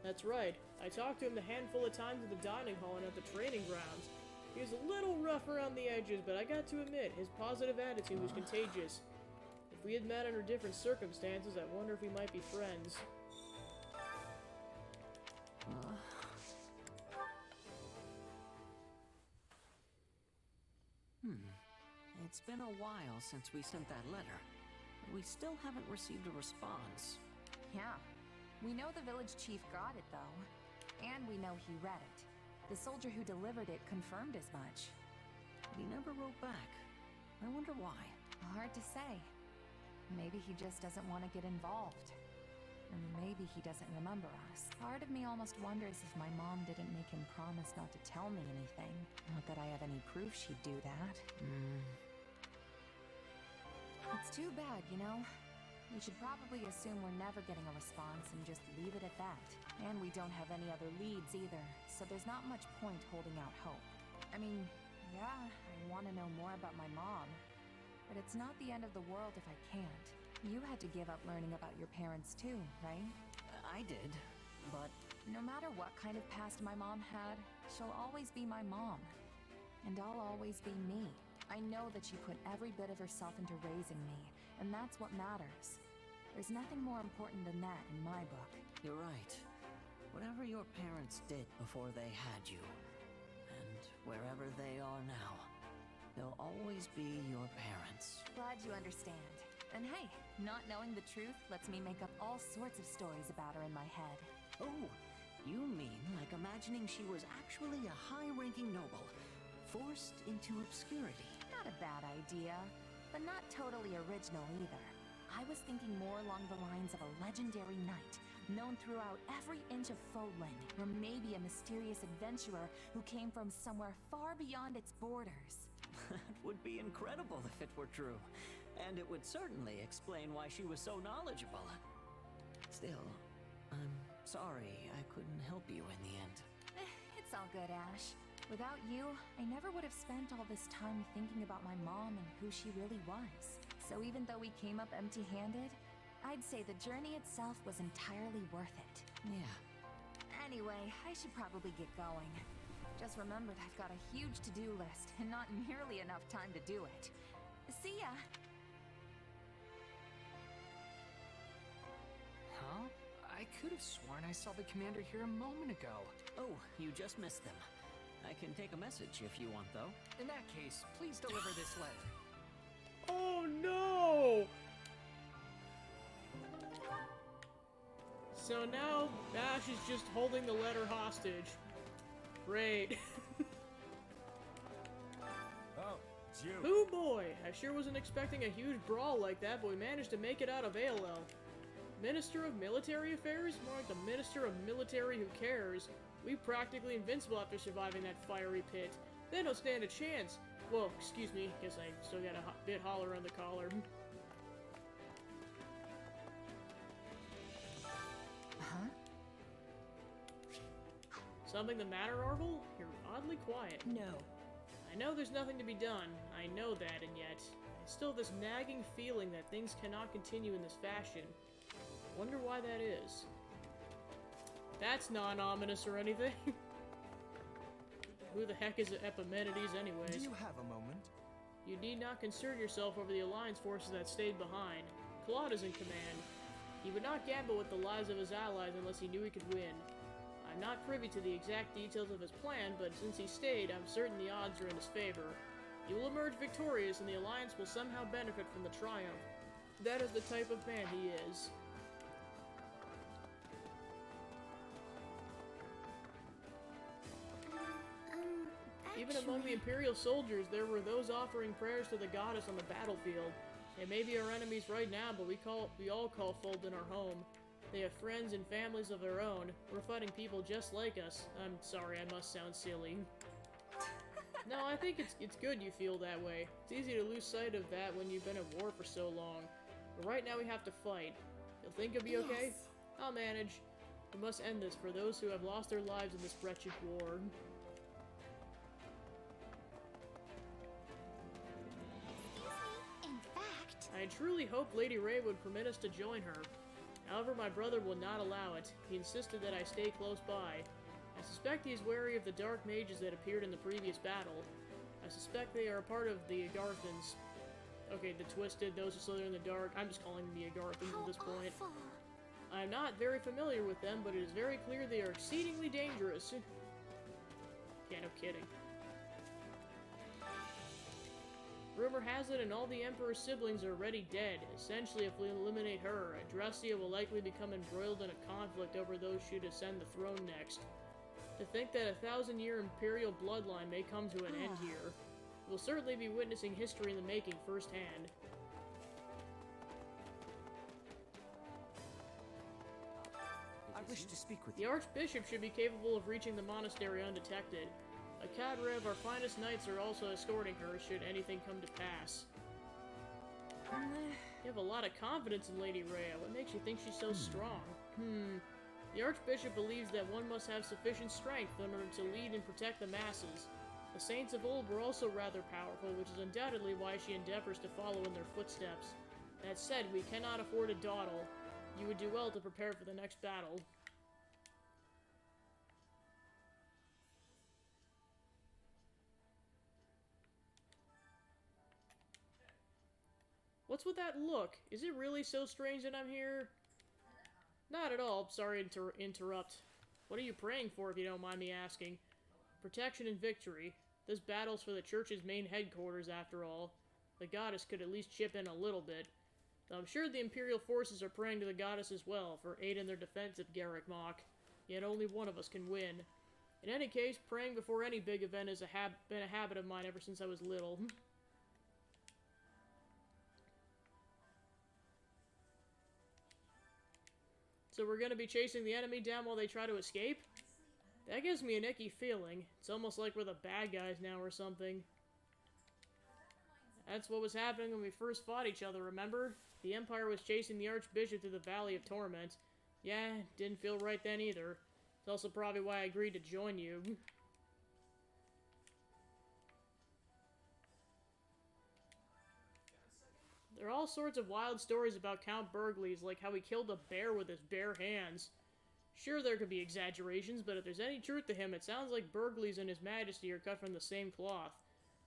Speaker 1: That's right. I talked to him a handful of times at the dining hall and at the training grounds. He was a little rough around the edges, but I got to admit, his positive attitude was contagious. If we had met under different circumstances, I wonder if we might be friends.
Speaker 10: It's been a while since we sent that letter. We still haven't received a response.
Speaker 8: Yeah. We know the village chief got it, though. And we know he read it. The soldier who delivered it confirmed as much.
Speaker 10: But he never wrote back. I wonder why.
Speaker 8: Hard to say. Maybe he just doesn't want to get involved. And maybe he doesn't remember us. Part of me almost wonders if my mom didn't make him promise not to tell me anything. Not that I have any proof she'd do that. It's too bad, you know? We should probably assume we're never getting a response and just leave it at that. And we don't have any other leads either, so there's not much point holding out hope. I mean, yeah, I want to know more about my mom, but it's not the end of the world if I can't. You had to give up learning about your parents too, right?
Speaker 10: I did, but...
Speaker 8: No matter what kind of past my mom had, she'll always be my mom. And I'll always be me. I know that she put every bit of herself into raising me, and that's what matters. There's nothing more important than that in my book.
Speaker 10: You're right. Whatever your parents did before they had you, and wherever they are now, they'll always be your parents.
Speaker 8: Glad you understand. And hey, not knowing the truth lets me make up all sorts of stories about her in my head.
Speaker 10: Oh, you mean like imagining she was actually a high-ranking noble, forced into obscurity?
Speaker 8: Not a bad idea, but not totally original either. I was thinking more along the lines of a legendary knight, known throughout every inch of Fodland, or maybe a mysterious adventurer who came from somewhere far beyond its borders.
Speaker 10: That would be incredible if it were true, and it would certainly explain why she was so knowledgeable. Still, I'm sorry I couldn't help you in the end.
Speaker 8: It's all good, Ash. Without you, I never would have spent all this time thinking about my mom and who she really was. So even though we came up empty-handed, I'd say the journey itself was entirely worth it.
Speaker 10: Yeah.
Speaker 8: Anyway, I should probably get going. Just remembered I've got a huge to-do list and not nearly enough time to do it. See ya!
Speaker 21: Huh? I could have sworn I saw the commander here a moment ago.
Speaker 10: Oh, you just missed them. I can take a message if you want, though.
Speaker 21: In that case, please deliver this letter.
Speaker 1: Oh no! So now Ash is just holding the letter hostage. Great.
Speaker 14: Oh, it's you.
Speaker 1: Hoo boy! I sure wasn't expecting a huge brawl like that, but we managed to make it out of ALL. Minister of Military Affairs? More like the Minister of Military Who Cares. We practically invincible after surviving that fiery pit. They don't stand a chance. Whoa, excuse me. Guess I still got a bit holler on the collar.
Speaker 8: Huh?
Speaker 1: Something the matter, Arvel? You're oddly quiet.
Speaker 3: No.
Speaker 1: I know there's nothing to be done. I know that, and yet I still have this nagging feeling that things cannot continue in this fashion. Wonder why that is. That's non-ominous or anything. Who the heck is Epimenides anyways?
Speaker 12: Do you have a moment?
Speaker 1: You need not concern yourself over the Alliance forces that stayed behind. Claude is in command. He would not gamble with the lives of his allies unless he knew he could win. I'm not privy to the exact details of his plan, but since he stayed, I'm certain the odds are in his favor. He will emerge victorious and the Alliance will somehow benefit from the triumph. That is the type of man he is. Even among the Imperial soldiers, there were those offering prayers to the goddess on the battlefield. They may be our enemies right now, but we all call Fulton our home. They have friends and families of their own. We're fighting people just like us. I'm sorry, I must sound silly. No, I think it's good you feel that way. It's easy to lose sight of that when you've been at war for so long. But right now we have to fight. You'll think it'll be okay? I'll manage. We must end this for those who have lost their lives in this wretched war. I truly hope Lady Ray would permit us to join her. However, my brother will not allow it. He insisted that I stay close by. I suspect he is wary of the dark mages that appeared in the previous battle. I suspect they are a part of the Agarthans. Okay, the Twisted, those who slither in the dark. I'm just calling them the Agarthans at this point. I am not very familiar with them, but it is very clear they are exceedingly dangerous. Yeah, no kidding. Rumor has it, and all the Emperor's siblings are already dead. Essentially, if we eliminate her, Adressia will likely become embroiled in a conflict over those who ascend the throne next. To think that a 1,000-year Imperial bloodline may come to an end here. We'll certainly be witnessing history in the making firsthand.
Speaker 18: wish to speak with
Speaker 1: The
Speaker 18: you.
Speaker 1: Archbishop should be capable of reaching the monastery undetected. A cadre of our finest knights are also escorting her should anything come to pass. You have a lot of confidence in Lady Rhea. What makes you think she's so strong? The Archbishop believes that one must have sufficient strength in order to lead and protect the masses. The saints of old were also rather powerful, which is undoubtedly why she endeavors to follow in their footsteps. That said, we cannot afford a dawdle. You would do well to prepare for the next battle. What's with that look? Is it really so strange that I'm here? Not at all. Sorry to interrupt. What are you praying for, if you don't mind me asking? Protection and victory. This battle's for the church's main headquarters, after all. The goddess could at least chip in a little bit. Though I'm sure the Imperial forces are praying to the goddess as well, for aid in their defense of Garrick Mach. Yet only one of us can win. In any case, praying before any big event has been a habit of mine ever since I was little. So we're gonna be chasing the enemy down while they try to escape? That gives me an icky feeling. It's almost like we're the bad guys now or something. That's what was happening when we first fought each other, remember? The Empire was chasing the Archbishop through the Valley of Torment. Yeah, didn't feel right then either. It's also probably why I agreed to join you. There are all sorts of wild stories about Count Burgleys, like how he killed a bear with his bare hands. Sure, there could be exaggerations, but if there's any truth to him, it sounds like Burgleys and His Majesty are cut from the same cloth.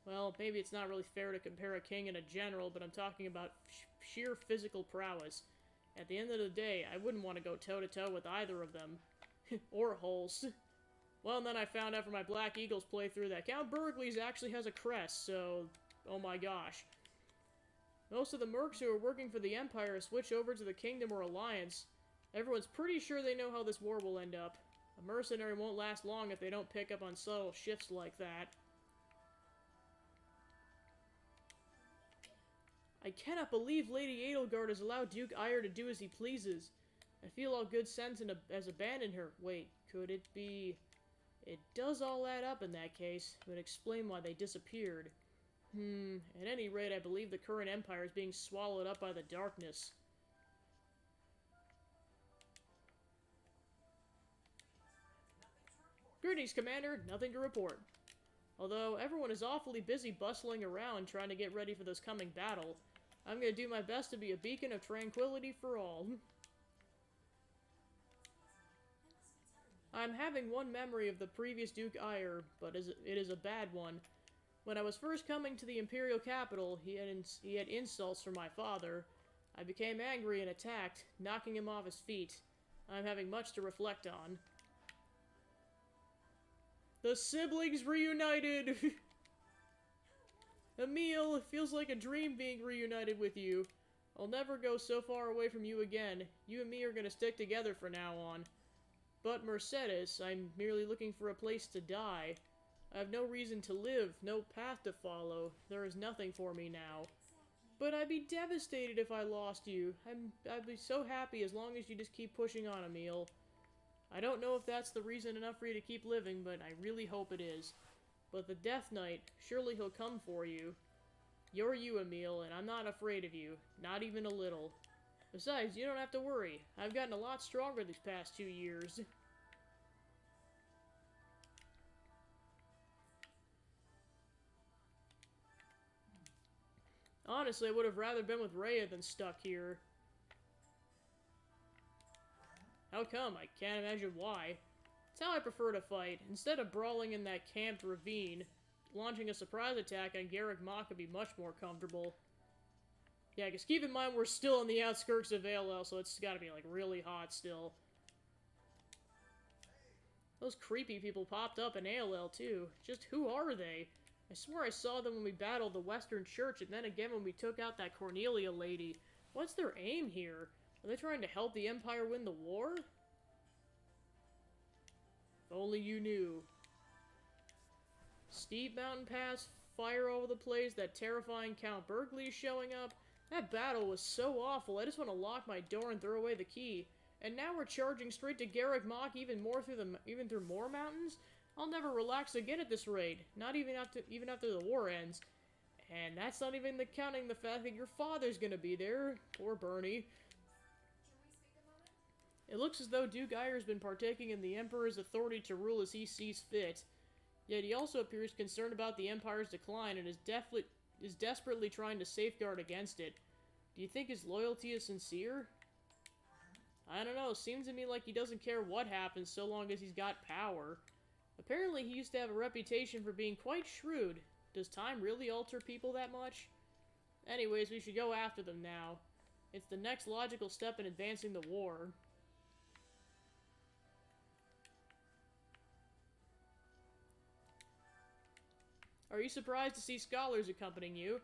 Speaker 1: Well, maybe it's not really fair to compare a king and a general, but I'm talking about sheer physical prowess. At the end of the day, I wouldn't want to go toe-to-toe with either of them. Or Holst. Well, and then I found out from my Black Eagles playthrough that Count Burgleys actually has a crest, so... oh my gosh. Most of the mercs who are working for the Empire switch over to the Kingdom or Alliance. Everyone's pretty sure they know how this war will end up. A mercenary won't last long if they don't pick up on subtle shifts like that. I cannot believe Lady Edelgard has allowed Duke Eyre to do as he pleases. I feel all good sense has abandoned her. Wait, could it be... It does all add up in that case. It would explain why they disappeared. At any rate, I believe the current Empire is being swallowed up by the darkness. Greetings, Commander. Nothing to report. Although everyone is awfully busy bustling around trying to get ready for this coming battle, I'm going to do my best to be a beacon of tranquility for all. I'm having one memory of the previous Duke Eyre, but it is a bad one. When I was first coming to the Imperial capital, he had insults from my father. I became angry and attacked, knocking him off his feet. I'm having much to reflect on. The siblings reunited! Emile, it feels like a dream being reunited with you. I'll never go so far away from you again. You and me are gonna stick together from now on. But Mercedes, I'm merely looking for a place to die. I have no reason to live, no path to follow. There is nothing for me now. But I'd be devastated if I lost you. I'd be so happy as long as you just keep pushing on, Emile. I don't know if that's the reason enough for you to keep living, but I really hope it is. But the Death Knight, surely he'll come for you. You're you, Emile, and I'm not afraid of you. Not even a little. Besides, you don't have to worry. I've gotten a lot stronger these past 2 years. Honestly, I would have rather been with Rhea than stuck here. How come? I can't imagine why. It's how I prefer to fight. Instead of brawling in that camped ravine, launching a surprise attack on Garrick Mach would be much more comfortable. Yeah, because keep in mind we're still on the outskirts of ALL, so it's gotta be, like, really hot still. Those creepy people popped up in ALL, too. Just who are they? I swear I saw them when we battled the Western Church, and then again when we took out that Cornelia lady. What's their aim here? Are they trying to help the Empire win the war? If only you knew. Steep mountain pass, fire all over the place, that terrifying Count Burgley showing up. That battle was so awful, I just want to lock my door and throw away the key. And now we're charging straight to Garrick Mach even through more mountains? I'll never relax again at this rate, not even after the war ends. And that's not even counting the fact that your father's gonna be there. Poor Bernie. It looks as though Duke Eyre's been partaking in the Emperor's authority to rule as he sees fit. Yet he also appears concerned about the Empire's decline and is desperately trying to safeguard against it. Do you think his loyalty is sincere? I don't know, seems to me like he doesn't care what happens so long as he's got power. Apparently he used to have a reputation for being quite shrewd. Does time really alter people that much? Anyways, we should go after them now. It's the next logical step in advancing the war. Are you surprised to see scholars accompanying you?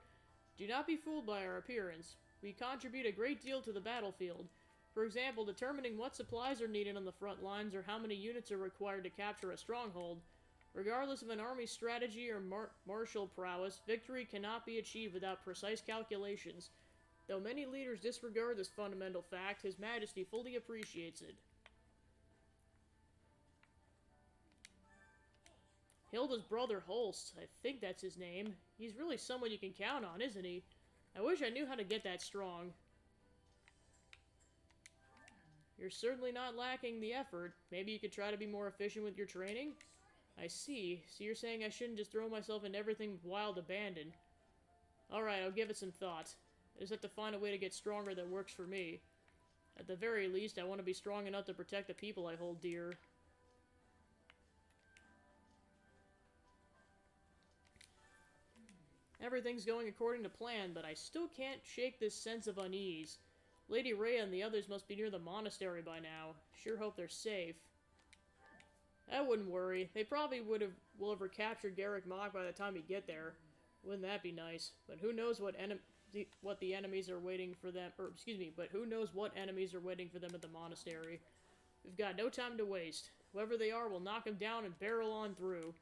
Speaker 1: Do not be fooled by our appearance. We contribute a great deal to the battlefield. For example, determining what supplies are needed on the front lines or how many units are required to capture a stronghold. Regardless of an army's strategy or martial prowess, victory cannot be achieved without precise calculations. Though many leaders disregard this fundamental fact, His Majesty fully appreciates it. Hilda's brother Holst, I think that's his name. He's really someone you can count on, isn't he? I wish I knew how to get that strong. You're certainly not lacking the effort. Maybe you could try to be more efficient with your training? I see. So you're saying I shouldn't just throw myself into everything with wild abandon. Alright, I'll give it some thought. I just have to find a way to get stronger that works for me. At the very least, I want to be strong enough to protect the people I hold dear. Everything's going according to plan, but I still can't shake this sense of unease. Lady Rhea and the others must be near the monastery by now. Sure hope they're safe. I wouldn't worry. They probably will have recaptured Garrick Mach by the time we get there. Wouldn't that be nice? But who knows what the enemies are waiting for them, but who knows what enemies are waiting for them at the monastery. We've got no time to waste. Whoever they are, we'll knock them down and barrel on through.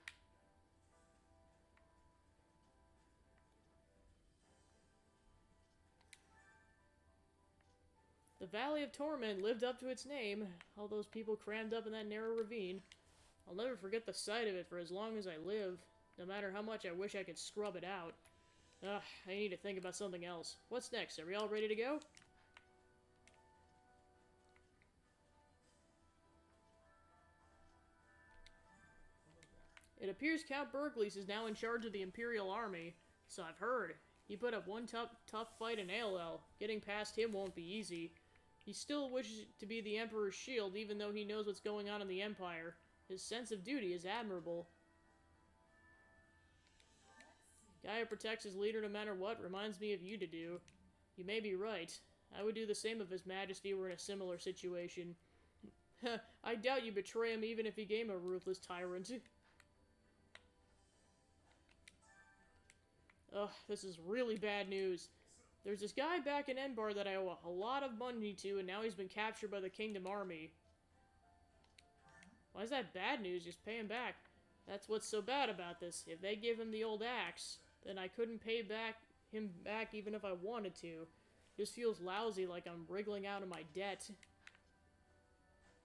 Speaker 1: The Valley of Torment lived up to its name. All those people crammed up in that narrow ravine. I'll never forget the sight of it for as long as I live, no matter how much I wish I could scrub it out. Ugh, I need to think about something else. What's next? Are we all ready to go? It appears Count Berglis is now in charge of the Imperial Army, so I've heard. He put up one tough fight in ALL. Getting past him won't be easy. He still wishes to be the Emperor's shield, even though he knows what's going on in the Empire. His sense of duty is admirable. Guy who protects his leader no matter what reminds me of you to do. You may be right. I would do the same if His Majesty were in a similar situation. I doubt you betray him even if he became a ruthless tyrant. Ugh, this is really bad news. There's this guy back in Enbar that I owe a lot of money to, and now he's been captured by the Kingdom Army. Why is that bad news? Just pay him back. That's what's so bad about this. If they give him the old axe, then I couldn't pay him back even if I wanted to. Just feels lousy, like I'm wriggling out of my debt. I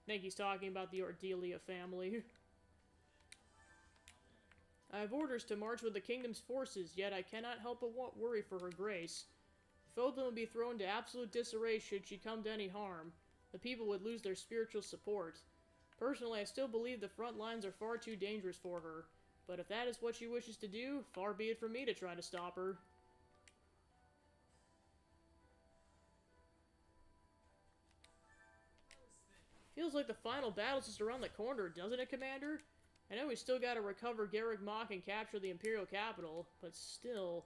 Speaker 1: think he's talking about the Ordelia family. I have orders to march with the kingdom's forces, yet I cannot help but worry for her grace. Fodlan would be thrown to absolute disarray should she come to any harm. The people would lose their spiritual support. Personally, I still believe the front lines are far too dangerous for her. But if that is what she wishes to do, far be it from me to try to stop her. Feels like the final battle's just around the corner, doesn't it, Commander? I know we still gotta recover Garrick Mach and capture the Imperial capital, but still,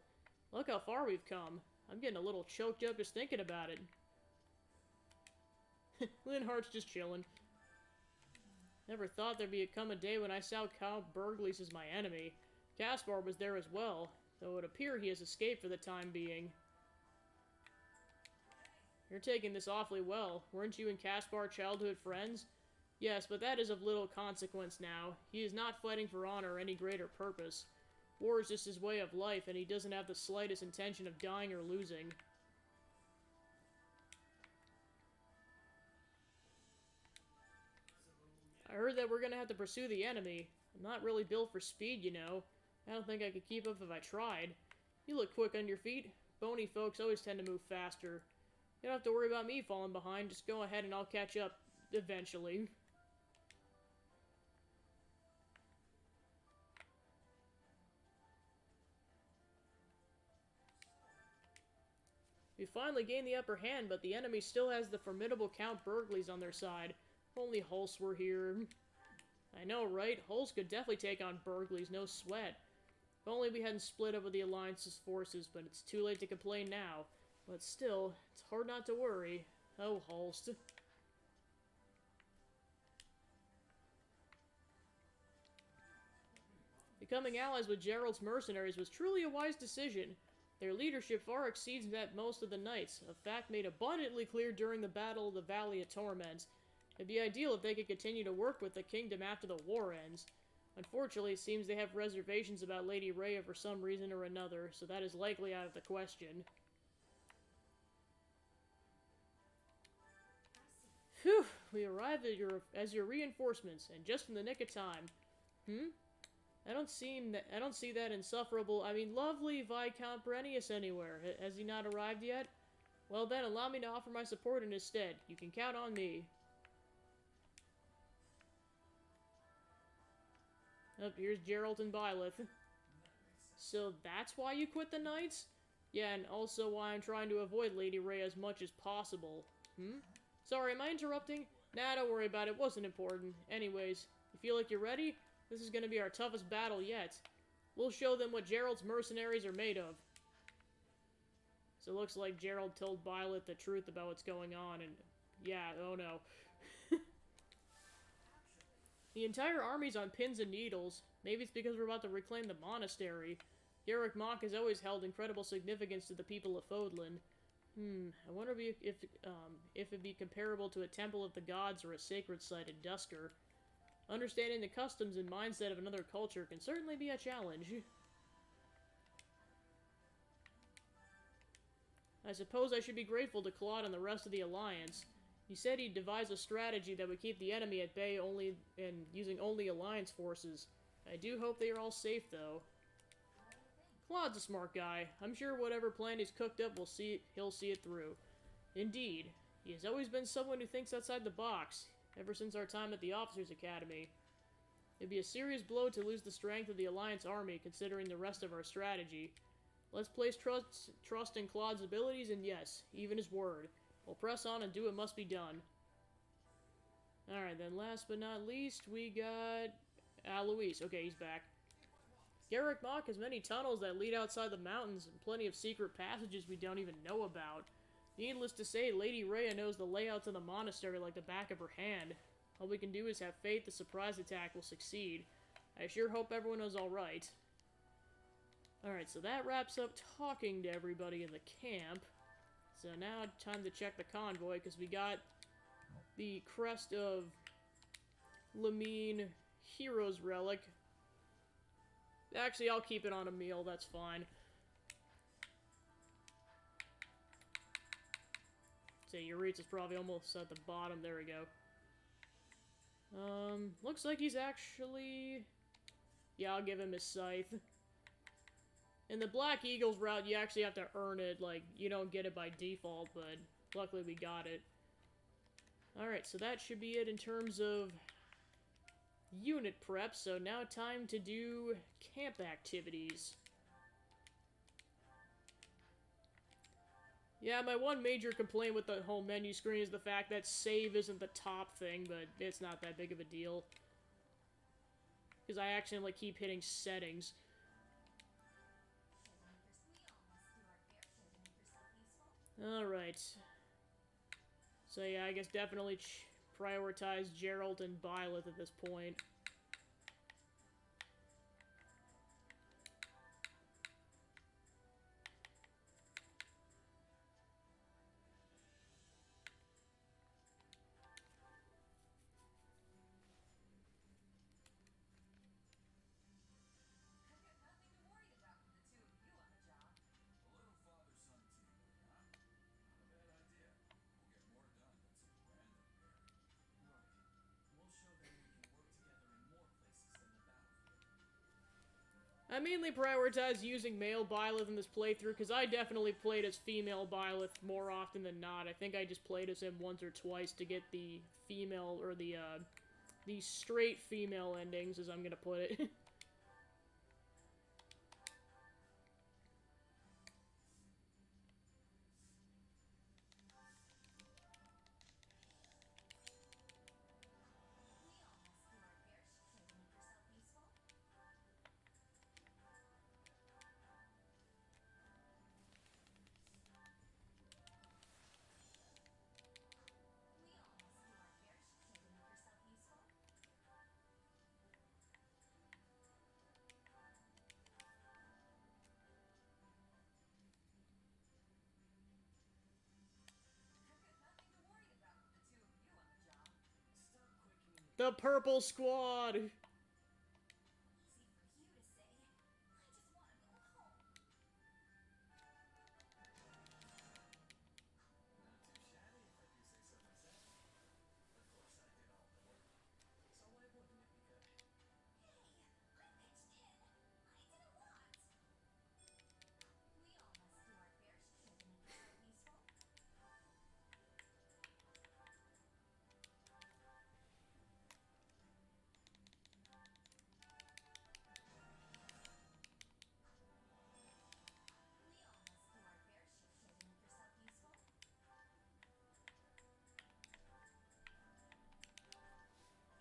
Speaker 1: look how far we've come. I'm getting a little choked up just thinking about it. Linhardt's just chilling. Never thought there'd come a day when I saw Count Berglis as my enemy. Caspar was there as well, though it would appear he has escaped for the time being. You're taking this awfully well. Weren't you and Caspar childhood friends? Yes, but that is of little consequence now. He is not fighting for honor or any greater purpose. War is just his way of life, and he doesn't have the slightest intention of dying or losing. I heard that we're gonna have to pursue the enemy. I'm not really built for speed, you know. I don't think I could keep up if I tried. You look quick on your feet. Bony folks always tend to move faster. You don't have to worry about me falling behind. Just go ahead and I'll catch up eventually. We finally gained the upper hand, but the enemy still has the formidable Count Burgleys on their side. If only Hulse were here. I know, right? Hulse could definitely take on Burgleys, no sweat. If only we hadn't split up with the Alliance's forces, but it's too late to complain now. But still, it's hard not to worry. Oh, Hulse. Becoming allies with Gerald's mercenaries was truly a wise decision. Their leadership far exceeds that most of the knights, a fact made abundantly clear during the Battle of the Valley of Torment. It'd be ideal if they could continue to work with the kingdom after the war ends. Unfortunately, it seems they have reservations about Lady Rhea for some reason or another, so that is likely out of the question. Phew, we arrived at as your reinforcements, and just in the nick of time. I don't see that insufferable, lovely Viscount Brenius anywhere. Has he not arrived yet? Well then, allow me to offer my support in his stead. You can count on me. Oh, here's Gerald and Byleth. So that's why you quit the Knights? Yeah, and also why I'm trying to avoid Lady Rhea as much as possible. Sorry, am I interrupting? Nah, don't worry about it. Wasn't important. Anyways, you feel like you're ready? This is gonna be our toughest battle yet. We'll show them what Gerald's mercenaries are made of. So it looks like Gerald told Byleth the truth about what's going on, and yeah, oh no. The entire army's on pins and needles. Maybe it's because we're about to reclaim the monastery. Garrick Mach has always held incredible significance to the people of Fodlan. I wonder if it'd be comparable to a temple of the gods or a sacred site in Dusker. Understanding the customs and mindset of another culture can certainly be a challenge. I suppose I should be grateful to Claude and the rest of the Alliance. He said he'd devise a strategy that would keep the enemy at bay using only Alliance forces. I do hope they are all safe, though. Claude's a smart guy. I'm sure whatever plan he's cooked up, he'll see it through. Indeed. He has always been someone who thinks outside the box, ever since our time at the Officers' Academy. It'd be a serious blow to lose the strength of the Alliance army, considering the rest of our strategy. Let's place trust in Claude's abilities, and yes, even his word. We'll press on and do what must be done. Alright, then last but not least, we got... Luis. Okay, he's back. Garrick Mach has many tunnels that lead outside the mountains, and plenty of secret passages we don't even know about. Needless to say, Lady Rhea knows the layouts of the monastery like the back of her hand. All we can do is have faith the surprise attack will succeed. I sure hope everyone is alright. Alright, so that wraps up talking to everybody in the camp. So now, time to check the convoy, because we got the Crest of Lamine Hero's Relic. Actually, I'll keep it on a meal, that's fine. Say, Euritha's probably almost at the bottom, there we go. Looks like he's actually... Yeah, I'll give him his scythe. In the Black Eagles route, you actually have to earn it, like, you don't get it by default, but luckily we got it. Alright, so that should be it in terms of unit prep, so now time to do camp activities. Yeah, my one major complaint with the whole menu screen is the fact that save isn't the top thing, but it's not that big of a deal. Because I accidentally keep hitting settings. Alright. So yeah, I guess definitely prioritize Gerald and Byleth at this point. I mainly prioritize using male Byleth in this playthrough, because I definitely played as female Byleth more often than not. I think I just played as him once or twice to get the female, or the straight female endings, as I'm gonna put it. The Purple Squad!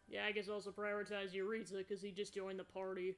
Speaker 1: Yeah, I guess also prioritize Yuritsa, because he just joined the party.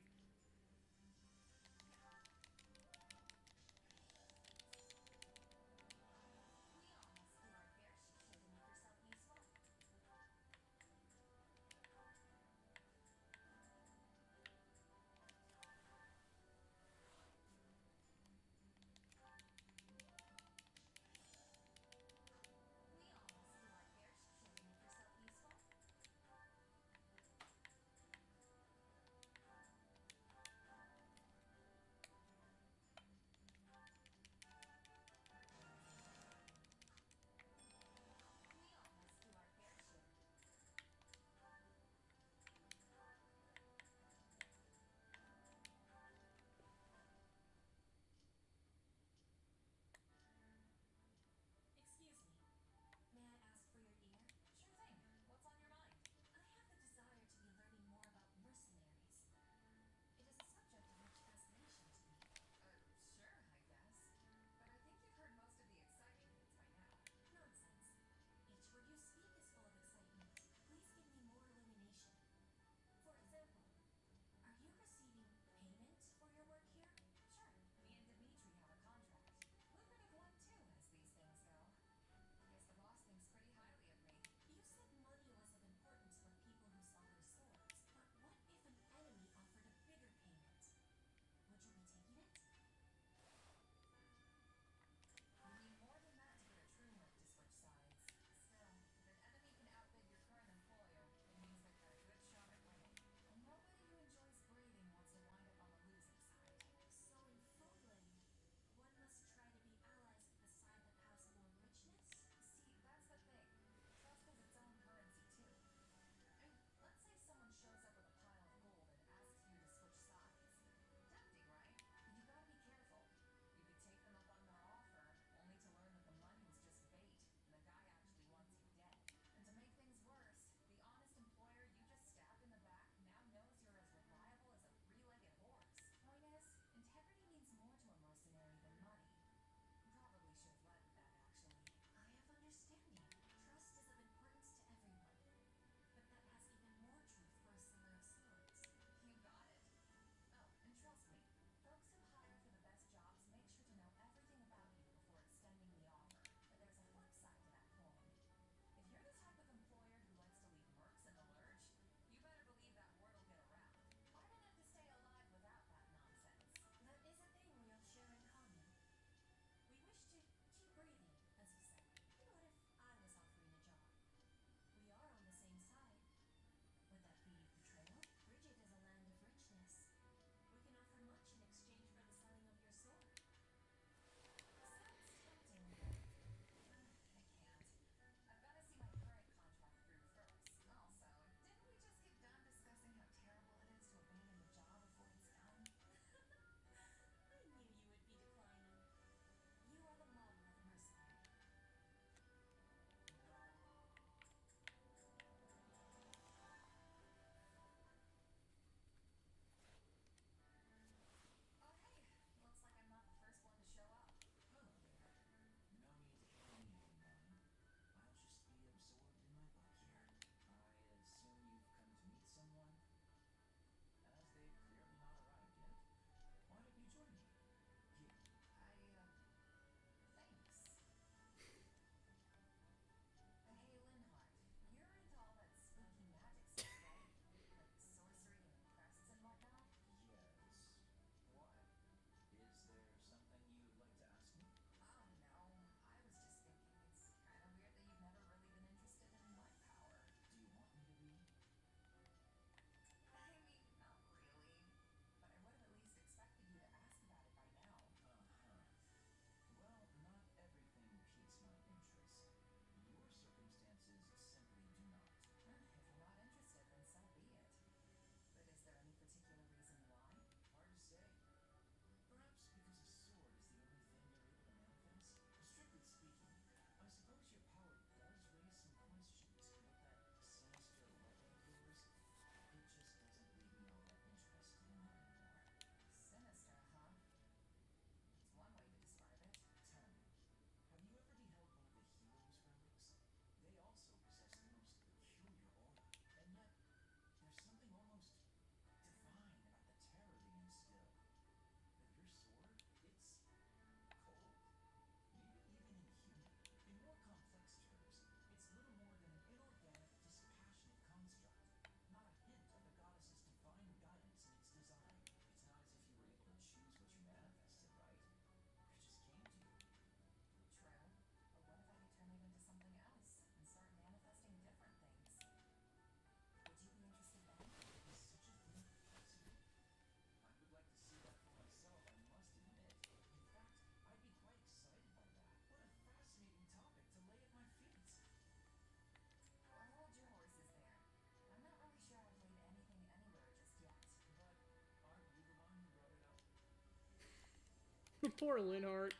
Speaker 1: Poor Linhardt.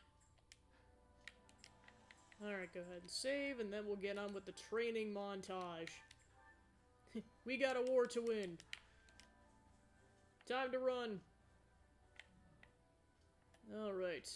Speaker 1: Alright, go ahead and save, and then we'll get on with the training montage. We got a war to win. Time to run. Alright.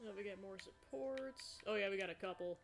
Speaker 1: Oh, we got more supports. Oh yeah, we got a couple.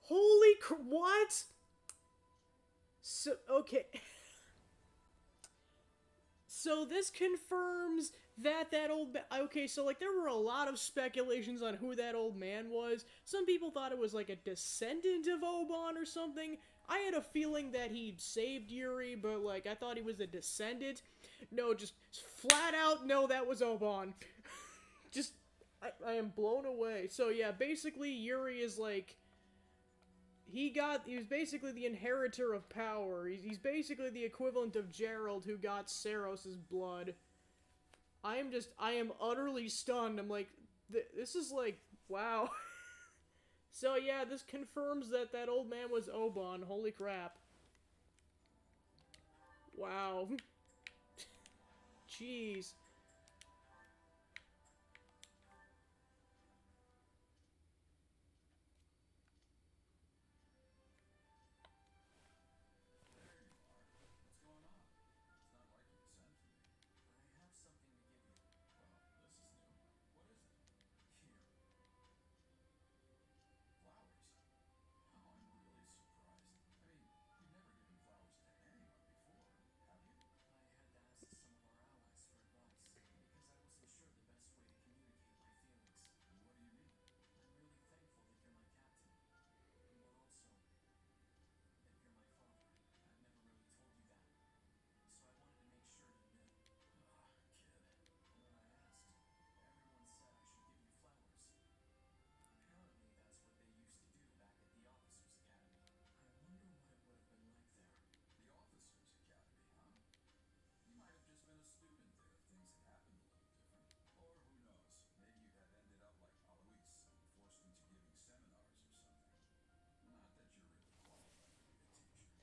Speaker 1: What? So, okay. So this confirms that old okay, so like there were a lot of speculations on who that old man was. Some people thought it was like a descendant of Oban or something. I had a feeling that he saved Yuri, but like I thought he was a descendant. No, just flat out no, that was Oban. Just I am blown away. So yeah, basically Yuri is like he was basically the inheritor of power. He's basically the equivalent of Gerald who got Saros' blood. I am utterly stunned. I'm like, this is like, wow. So yeah, this confirms that old man was Oban. Holy crap. Wow. Jeez.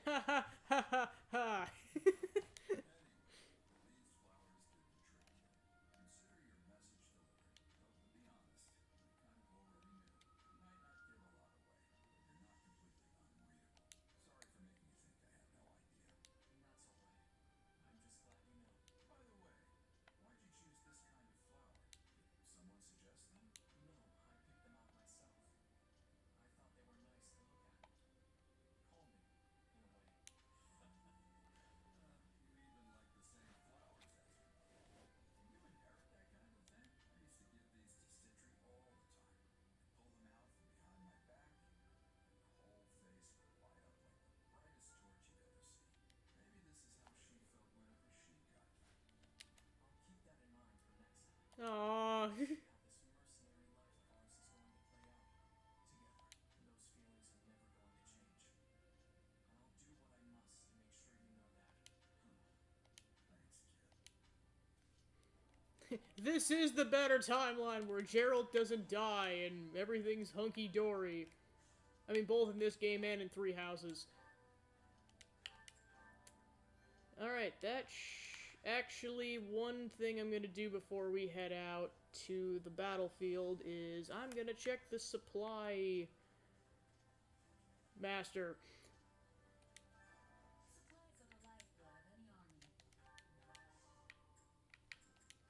Speaker 1: Ha ha ha ha ha. Aww. This is the better timeline where Gerald doesn't die and everything's hunky-dory. I mean, both in this game and in Three Houses. Alright, actually, one thing I'm gonna do before we head out to the battlefield is I'm gonna check the supply master.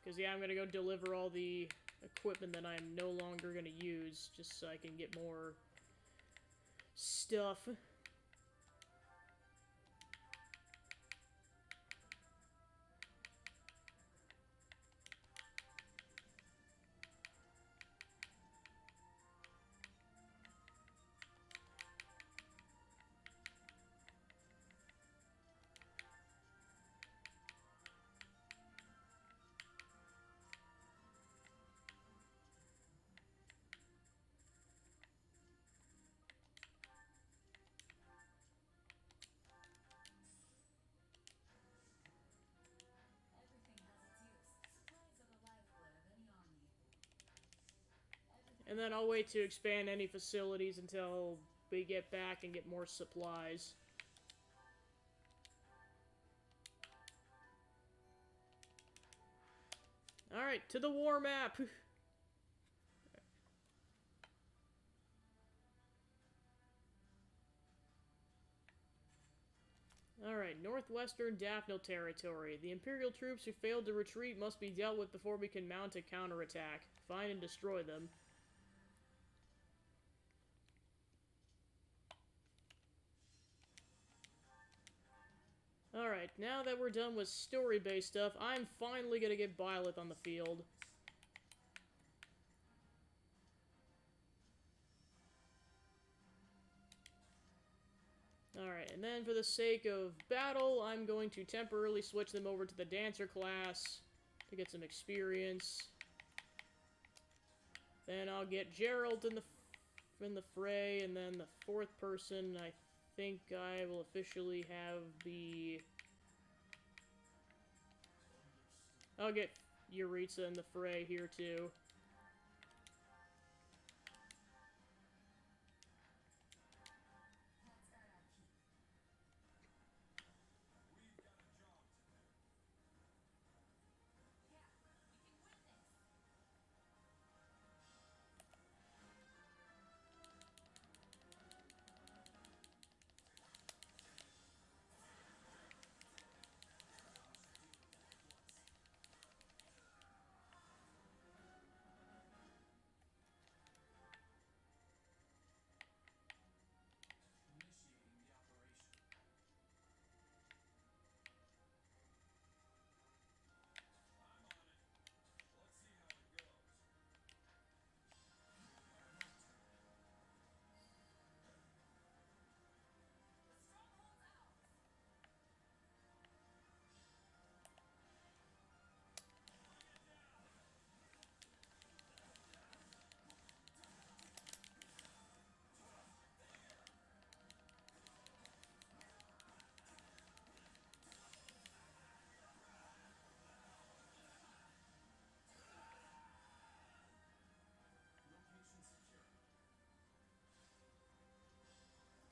Speaker 1: Because, yeah, I'm gonna go deliver all the equipment that I'm no longer gonna use, just so I can get more stuff. And then I'll wait to expand any facilities until we get back and get more supplies. Alright, to the war map! Alright, northwestern Daphne territory. The Imperial troops who failed to retreat must be dealt with before we can mount a counterattack. Find and destroy them. Alright, now that we're done with story-based stuff, I'm finally gonna get Byleth on the field. Alright, and then for the sake of battle, I'm going to temporarily switch them over to the Dancer class to get some experience. Then I'll get Geralt in the fray, and then the fourth person, I think I will officially have the... I'll get Yuritsa in the fray here, too.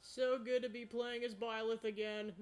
Speaker 1: So good to be playing as Byleth again.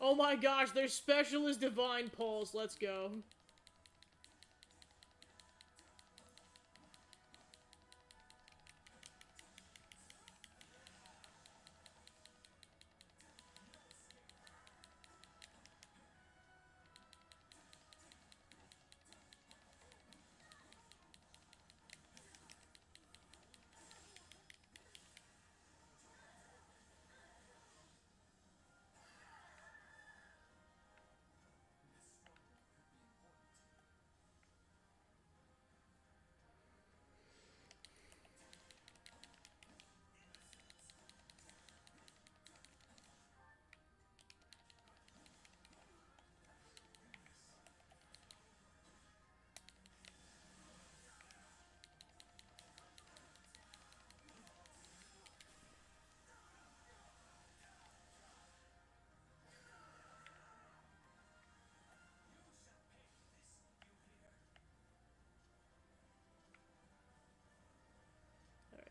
Speaker 1: Oh my gosh, their special is Divine Pulse. Let's go.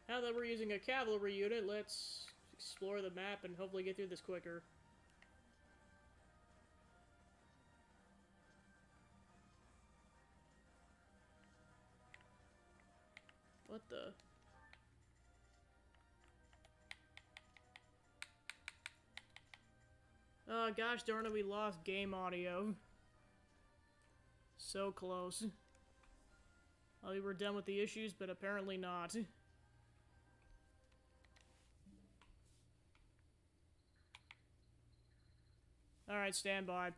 Speaker 1: Now that we're using a cavalry unit, let's explore the map and hopefully get through this quicker. What the? Oh, gosh darn it, we lost game audio. So close. Well, we were done with the issues, but apparently not. Alright, stand by.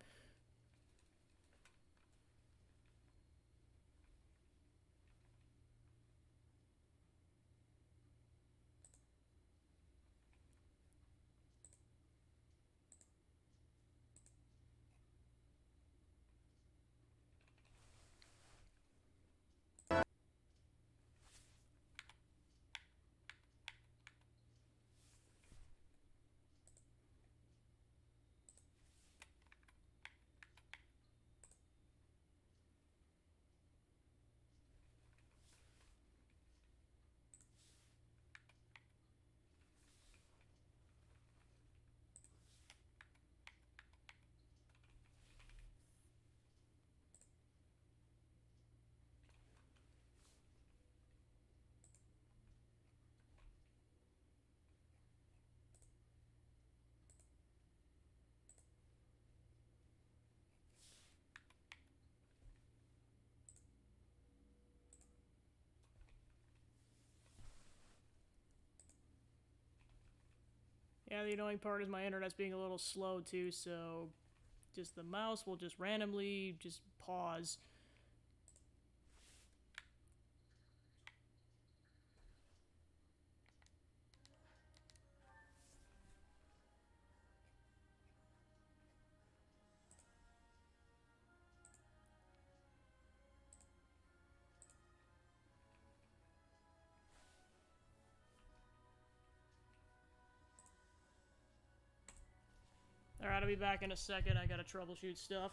Speaker 1: Yeah, the annoying part is my internet's being a little slow too, so just the mouse will just randomly just pause. Alright, I'll be back in a second. I gotta troubleshoot stuff.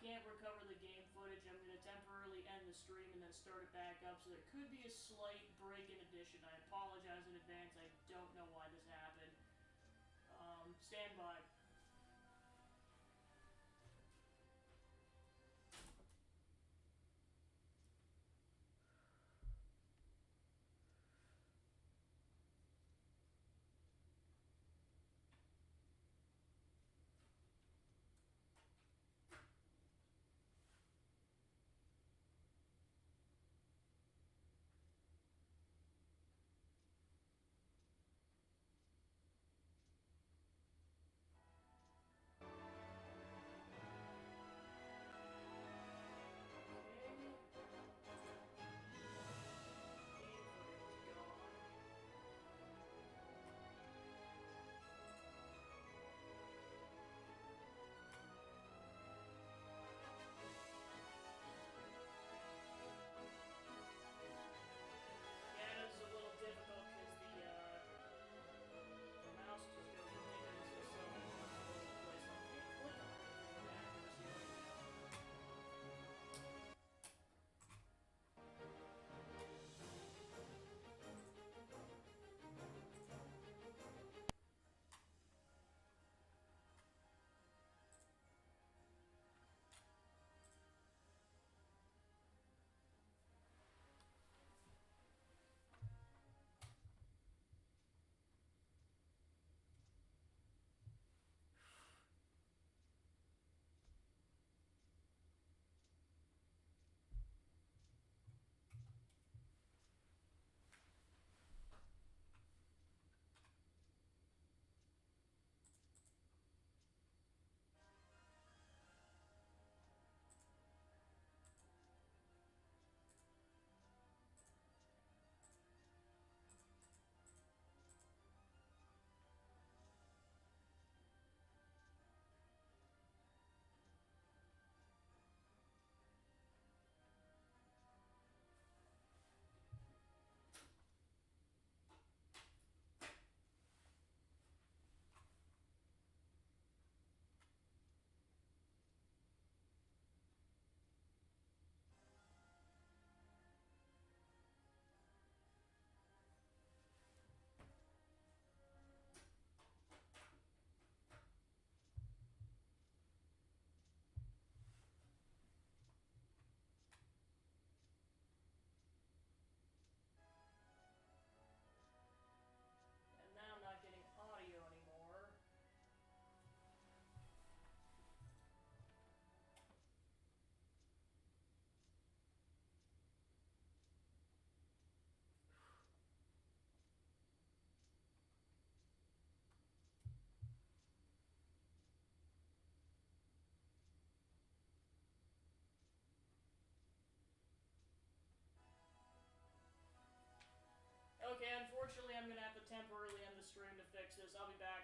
Speaker 1: can't recover the game footage, I'm going to temporarily end the stream and then start it back up, so there could be a slight break in addition. I apologize in advance, I don't know why this happened. Stand by. Okay, unfortunately, I'm going to have to temporarily end the stream to fix this. I'll be back.